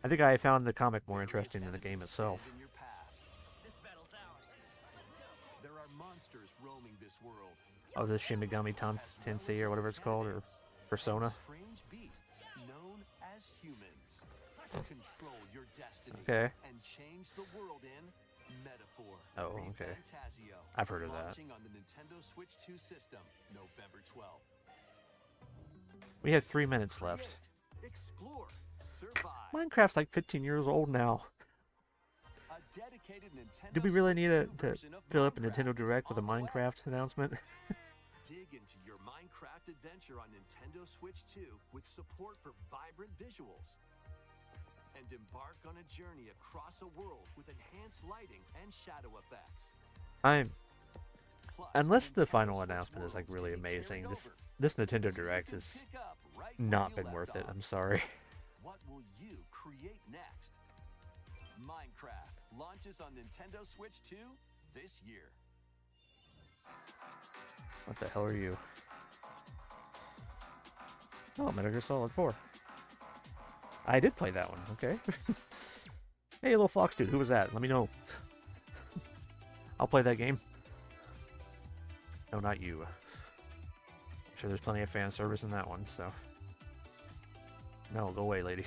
[SPEAKER 1] I think I found the comic more interesting than the game itself.
[SPEAKER 4] There are monsters roaming this world.
[SPEAKER 1] Oh, this Shin Megami Tensei or whatever it's called, or Persona.
[SPEAKER 4] Strange beasts known as humans. Control your destiny
[SPEAKER 1] Okay.
[SPEAKER 4] and change the world in Metaphor.
[SPEAKER 1] Oh, okay.
[SPEAKER 4] Refantasio,
[SPEAKER 1] I've heard of that.
[SPEAKER 4] launching on the Nintendo Switch 2 system, November 12th.
[SPEAKER 1] We have 3 minutes left.
[SPEAKER 4] Explore, survive.
[SPEAKER 1] Minecraft's like 15 years old now.
[SPEAKER 4] A dedicated Nintendo
[SPEAKER 1] Do we really
[SPEAKER 4] Switch
[SPEAKER 1] need
[SPEAKER 4] 2
[SPEAKER 1] to
[SPEAKER 4] version of
[SPEAKER 1] fill up a
[SPEAKER 4] Minecraft
[SPEAKER 1] Nintendo Direct
[SPEAKER 4] is
[SPEAKER 1] with a
[SPEAKER 4] on the way.
[SPEAKER 1] Minecraft announcement?
[SPEAKER 4] Dig into your Minecraft adventure on Nintendo Switch 2 with support for vibrant visuals. And embark on a journey across a world with enhanced lighting and shadow effects. Plus,
[SPEAKER 1] Unless the
[SPEAKER 4] Nintendo
[SPEAKER 1] final
[SPEAKER 4] Switch
[SPEAKER 1] announcement is like
[SPEAKER 4] worlds
[SPEAKER 1] really
[SPEAKER 4] can be
[SPEAKER 1] amazing,
[SPEAKER 4] carried
[SPEAKER 1] this
[SPEAKER 4] over,
[SPEAKER 1] Nintendo
[SPEAKER 4] so you
[SPEAKER 1] Direct
[SPEAKER 4] can
[SPEAKER 1] has
[SPEAKER 4] pick up right where
[SPEAKER 1] not
[SPEAKER 4] you
[SPEAKER 1] been
[SPEAKER 4] left
[SPEAKER 1] worth it.
[SPEAKER 4] off.
[SPEAKER 1] I'm sorry.
[SPEAKER 4] What will you create next? Minecraft launches on Nintendo Switch 2 this year.
[SPEAKER 1] What the hell are you? Oh, Metal Gear Solid 4. I did play that one, okay. Hey, little fox dude, who was that? Let me know. I'll play that game. No, not you. I'm sure there's plenty of fan service in that one, so. No, go away, lady.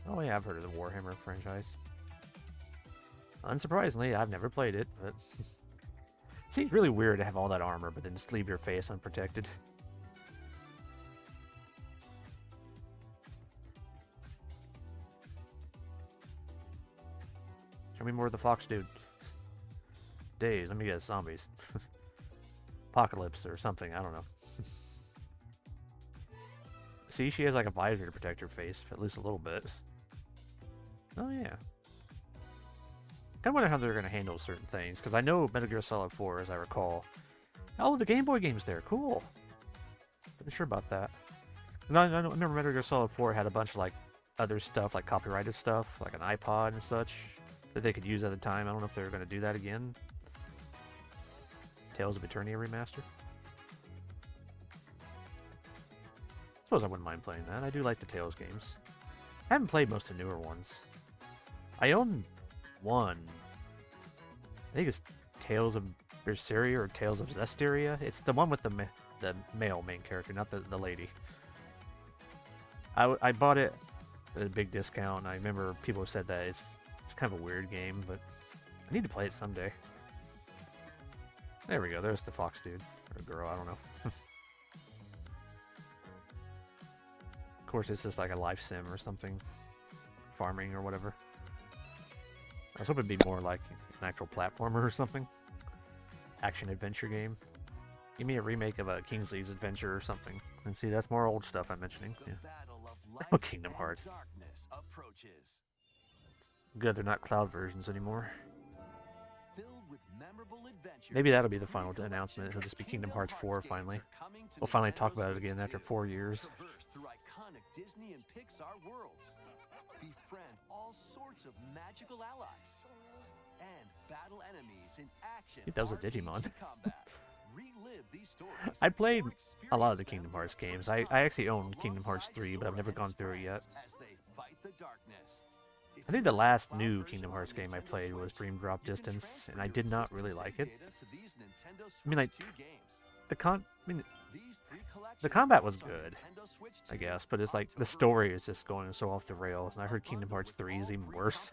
[SPEAKER 1] Oh yeah, I've heard of the Warhammer franchise. Unsurprisingly, I've never played it, but it seems really weird to have all that armor, but then just leave your face unprotected. Show me more of the fox dude. Days, let me guess, zombies. Apocalypse or something, I don't know. See, she has like a visor to protect her face, at least a little bit. Oh yeah. I wonder how they're going to handle certain things, because I know Metal Gear Solid 4, as I recall. Oh, the Game Boy game's there, cool. Not sure about that. No, I remember Metal Gear Solid 4 had a bunch of like other stuff, like copyrighted stuff, like an iPod and such, that they could use at the time. I don't know if they're going to do that again. Tales of Eternia remaster. Suppose I wouldn't mind playing that. I do like the Tales games. I haven't played most of the newer ones. I own one. I think it's Tales of Berseria or Tales of Zestiria. It's the one with the male main character, not the lady. I bought it at a big discount, and I remember people said that it's kind of a weird game, but I need to play it someday. There we go. There's the fox dude. Or girl, I don't know. Of course, it's just like a life sim or something. Farming or whatever. I was hoping it'd be more like an actual platformer or something. Action-adventure game. Give me a remake of a Kingsley's Adventure or something. And see, that's more old stuff I'm mentioning. Yeah. Oh, Kingdom Hearts. Good, they're not cloud versions anymore. Maybe that'll be the final announcement. It'll just be Kingdom Hearts 4 finally. We'll finally talk about it again after 4 years.
[SPEAKER 4] Disney and Pixar worlds. Befriend all sorts of magical allies and battle enemies in action.
[SPEAKER 1] That was a Digimon. I played a lot of the Kingdom Hearts games. I actually own Kingdom Hearts 3, but I've never gone through it yet. I think the last new Kingdom Hearts game I played was Dream Drop Distance, and I did not really like it. I mean, like, the combat was good, I guess, but it's like the story is just going so off the rails, and I heard Kingdom Hearts 3 is even worse.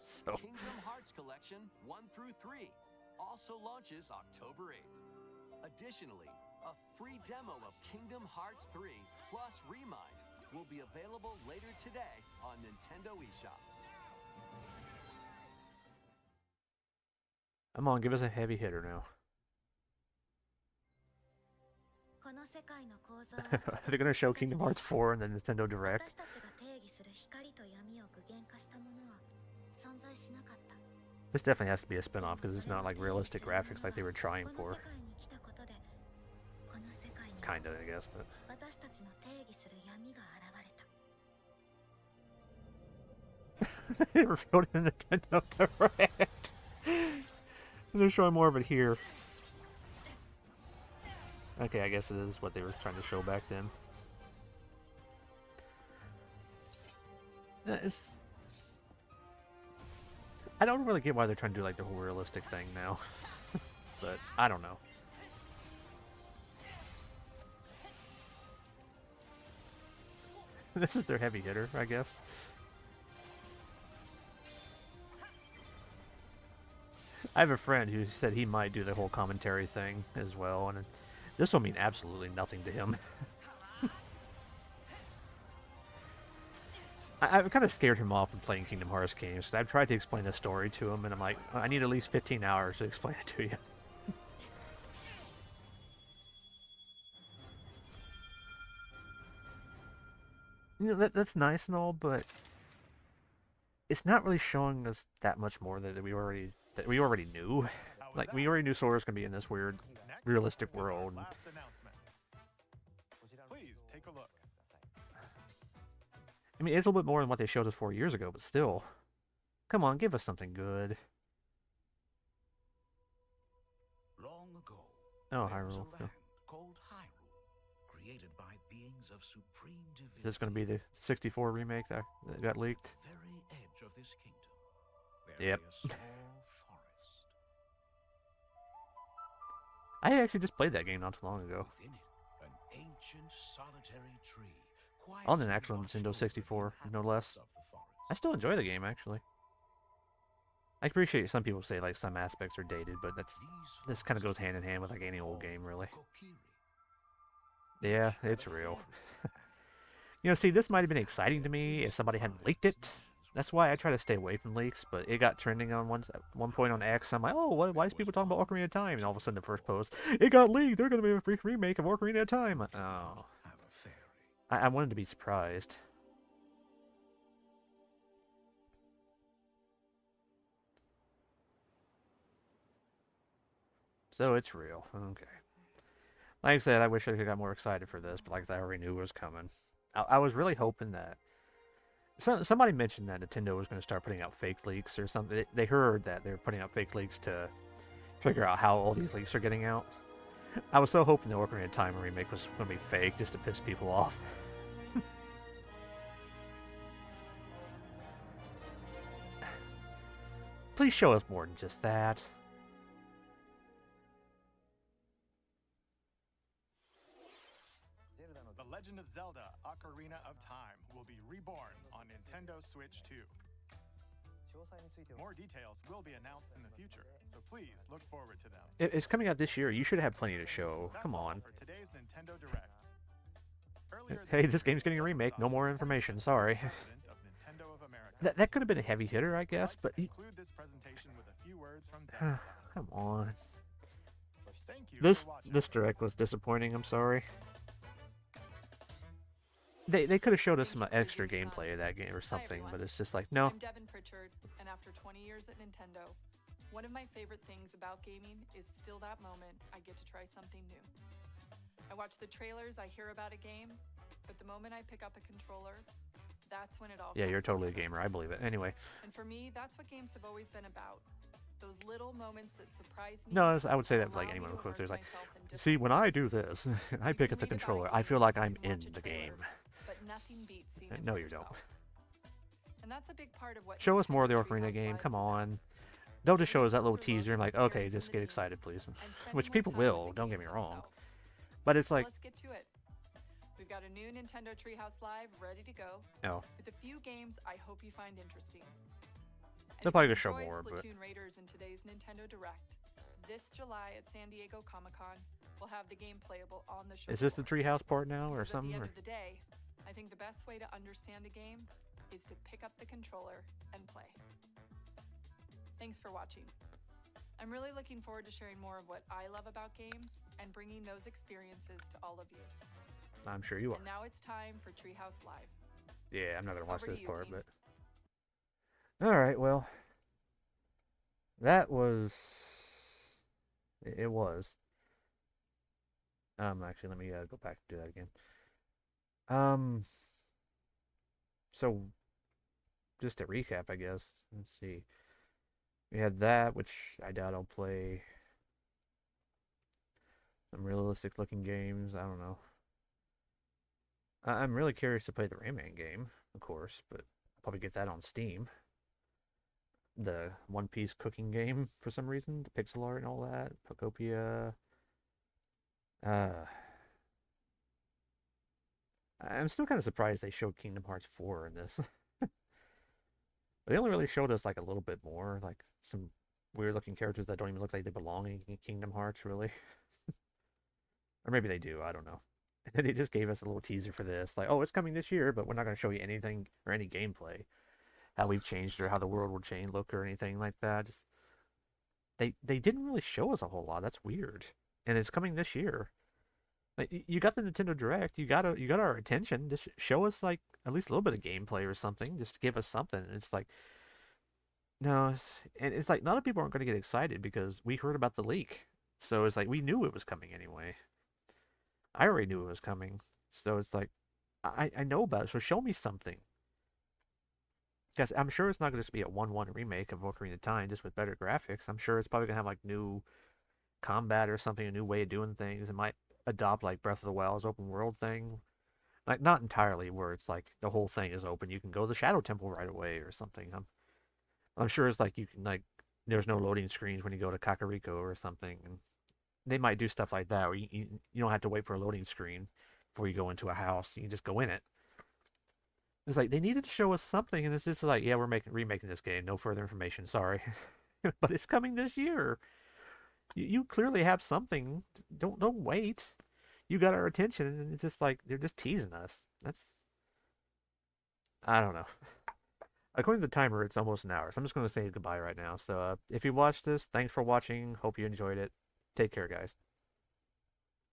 [SPEAKER 1] So.
[SPEAKER 4] Kingdom Hearts Collection 1 through 3 also launches October 8th. Additionally, a free demo of Kingdom Hearts 3 plus Remind will be available later today on Nintendo eShop.
[SPEAKER 1] Come on, give us a heavy hitter now. They're going to show Kingdom Hearts 4 in the Nintendo Direct. This definitely has to be a spin-off because it's not like realistic graphics like they were trying for. Kinda, I guess, but... They revealed it in the Nintendo Direct. They're showing more of it here. Okay, I guess it is what they were trying to show back then. I don't really get why they're trying to do like the whole realistic thing now. But I don't know. This is their heavy hitter, I guess. I have a friend who said he might do the whole commentary thing as well, and this will mean absolutely nothing to him. I've kind of scared him off from playing Kingdom Hearts games. I've tried to explain the story to him, and I'm like, I need at least 15 hours to explain it to you. You know, that's nice and all, but it's not really showing us that much more that we already knew. Like, we already knew Sora's gonna be in this weird, realistic world.
[SPEAKER 2] Please take a look.
[SPEAKER 1] I mean, it's a little bit more than what they showed us 4 years ago, but still. Come on, give us something good.
[SPEAKER 7] Long ago,
[SPEAKER 1] oh,
[SPEAKER 7] there was a
[SPEAKER 1] Hyrule.
[SPEAKER 7] land called Hyrule, created by beings of supreme divinity.
[SPEAKER 1] Is this going to be the 64 remake that got leaked?
[SPEAKER 7] Very edge of this kingdom. There
[SPEAKER 1] Yep.
[SPEAKER 7] lay a small forest.
[SPEAKER 1] I actually just played that game not too long ago.
[SPEAKER 7] Within it, an ancient solitary tree.
[SPEAKER 1] On an actual Nintendo 64, no less. I still enjoy the game, actually. I appreciate some people say like some aspects are dated, but this kind of goes hand in hand with like any old game, really. Yeah, it's real. You know, see, this might have been exciting to me if somebody hadn't leaked it, That's why I try to stay away from leaks, but it got trending on one point on X. I'm like, oh, why is people talking about Ocarina of Time? And all of a sudden, the first post, it got leaked. They're going to be a remake of Ocarina of Time. Oh. I wanted to be surprised. So it's real. Okay. Like I said, I wish I could have got more excited for this, but like I said, I already knew it was coming. I was really hoping that... Somebody mentioned that Nintendo was going to start putting out fake leaks or something. They heard that they were putting out fake leaks to figure out how all these leaks are getting out. I was so hoping the Ocarina of Time remake was going to be fake just to piss people off. Please show us more than just that.
[SPEAKER 2] The Legend of Zelda: Ocarina of Time will be reborn on Nintendo Switch 2. More details will be announced in the future, so please look forward to them.
[SPEAKER 1] It's coming out this year. You should have plenty to show. Come on.
[SPEAKER 2] For today's Nintendo Direct.
[SPEAKER 1] Hey, this game's getting a remake. No more information. Sorry. That could have been a heavy hitter, I guess, but
[SPEAKER 2] conclude this presentation with a few words from Dan.
[SPEAKER 1] Come on.
[SPEAKER 2] Thank you
[SPEAKER 1] This direct was disappointing. I'm sorry. They could have showed us some extra gameplay of that game or something, but it's just like, no.
[SPEAKER 12] I'm Devin Pritchard, and after 20 years at Nintendo, one of my favorite things about gaming is still that moment I get to try something new. I watch the trailers, I hear about a game, but the moment I pick up a controller, that's when it all
[SPEAKER 1] Yeah, you're
[SPEAKER 12] comes
[SPEAKER 1] totally a
[SPEAKER 12] together.
[SPEAKER 1] gamer. I believe it. Anyway.
[SPEAKER 12] And for me, that's what games have always been about. Those little moments that surprise me.
[SPEAKER 1] No, I would say that with like
[SPEAKER 12] allow
[SPEAKER 1] anyone
[SPEAKER 12] me
[SPEAKER 1] who
[SPEAKER 12] to
[SPEAKER 1] cooks. There's like,
[SPEAKER 12] immerse myself in
[SPEAKER 1] see, when I do
[SPEAKER 12] different
[SPEAKER 1] this, I pick up the controller. I feel like I'm in the game.
[SPEAKER 12] But nothing beats seeing it
[SPEAKER 1] No,
[SPEAKER 12] for
[SPEAKER 1] you don't.
[SPEAKER 12] yourself. And that's a big part of what
[SPEAKER 1] Show us more of the
[SPEAKER 12] Nintendo
[SPEAKER 1] Ocarina
[SPEAKER 12] Treehouse
[SPEAKER 1] game.
[SPEAKER 12] Live's
[SPEAKER 1] Come
[SPEAKER 12] about.
[SPEAKER 1] on. Don't just show us that little
[SPEAKER 12] Closer look
[SPEAKER 1] teaser. I'm like,
[SPEAKER 12] at hearing
[SPEAKER 1] okay,
[SPEAKER 12] from
[SPEAKER 1] just
[SPEAKER 12] the
[SPEAKER 1] get
[SPEAKER 12] teams
[SPEAKER 1] excited, please.
[SPEAKER 12] and spending
[SPEAKER 1] Which
[SPEAKER 12] more
[SPEAKER 1] people
[SPEAKER 12] time with
[SPEAKER 1] will.
[SPEAKER 12] the
[SPEAKER 1] Don't get me
[SPEAKER 12] games
[SPEAKER 1] wrong.
[SPEAKER 12] themselves.
[SPEAKER 1] But it's
[SPEAKER 12] So
[SPEAKER 1] like,
[SPEAKER 12] let's get to it. We've got a new Nintendo Treehouse Live ready to go.
[SPEAKER 1] Oh.
[SPEAKER 12] With a few games I hope you find interesting. And
[SPEAKER 1] They'll
[SPEAKER 12] if
[SPEAKER 1] probably
[SPEAKER 12] you
[SPEAKER 1] just show
[SPEAKER 12] enjoyed
[SPEAKER 1] more, but-
[SPEAKER 12] Splatoon Raiders in today's Nintendo Direct, this July at San Diego Comic-Con, we'll have the game playable on the show
[SPEAKER 1] is this the
[SPEAKER 12] floor.
[SPEAKER 1] treehouse part now or
[SPEAKER 12] Because
[SPEAKER 1] something?
[SPEAKER 12] At the
[SPEAKER 1] Or?
[SPEAKER 12] end of the day, I think the best way to understand a game is to pick up the controller and play. Thanks for watching. I'm really looking forward to sharing more of what I love about games and bringing those experiences to all of you.
[SPEAKER 1] I'm sure you are.
[SPEAKER 12] And now it's time for Treehouse Live.
[SPEAKER 1] Yeah, I'm not gonna watch
[SPEAKER 12] Over to
[SPEAKER 1] this
[SPEAKER 12] you,
[SPEAKER 1] part,
[SPEAKER 12] team.
[SPEAKER 1] but all right. Well, that was. It was. Actually, let me go back and do that again. So, just to recap, I guess. Let's see. We had that, which I doubt I'll play. Some realistic-looking games. I don't know. I'm really curious to play the Rayman game, of course, but I'll probably get that on Steam. The One Piece cooking game, for some reason, the pixel art and all that, Pokopia. I'm still kind of surprised they showed Kingdom Hearts 4 in this. They only really showed us like a little bit more, like some weird-looking characters that don't even look like they belong in Kingdom Hearts, really. Or maybe they do, I don't know. And then they just gave us a little teaser for this, like, oh, it's coming this year, but we're not going to show you anything or any gameplay, how we've changed or how the world will change, look, or anything like that. Just, they didn't really show us a whole lot. That's weird, and it's coming this year. Like, you got the Nintendo Direct, you got our attention. Just show us like at least a little bit of gameplay or something, just to give us something. And it's like, no, it's like not a lot of people aren't going to get excited because we heard about the leak, so it's like we knew it was coming anyway. I already knew it was coming, so it's like, I know about it, so show me something. Because I'm sure it's not going to just be a 1-1 remake of Ocarina of Time, just with better graphics. I'm sure it's probably going to have like new combat or something, a new way of doing things. It might adopt like Breath of the Wild's open world thing. Like, not entirely where it's like the whole thing is open. You can go to the Shadow Temple right away or something. I'm sure it's like you can like, there's no loading screens when you go to Kakariko or something. And they might do stuff like that where you don't have to wait for a loading screen before you go into a house. You can just go in it. It's like they needed to show us something, and it's just like, yeah, we're remaking this game. No further information. Sorry, but it's coming this year. You clearly have something. Don't wait. You got our attention, and it's just like they're just teasing us. I don't know. According to the timer, it's almost an hour, so I'm just going to say goodbye right now. So if you watched this, thanks for watching. Hope you enjoyed it. Take care, guys.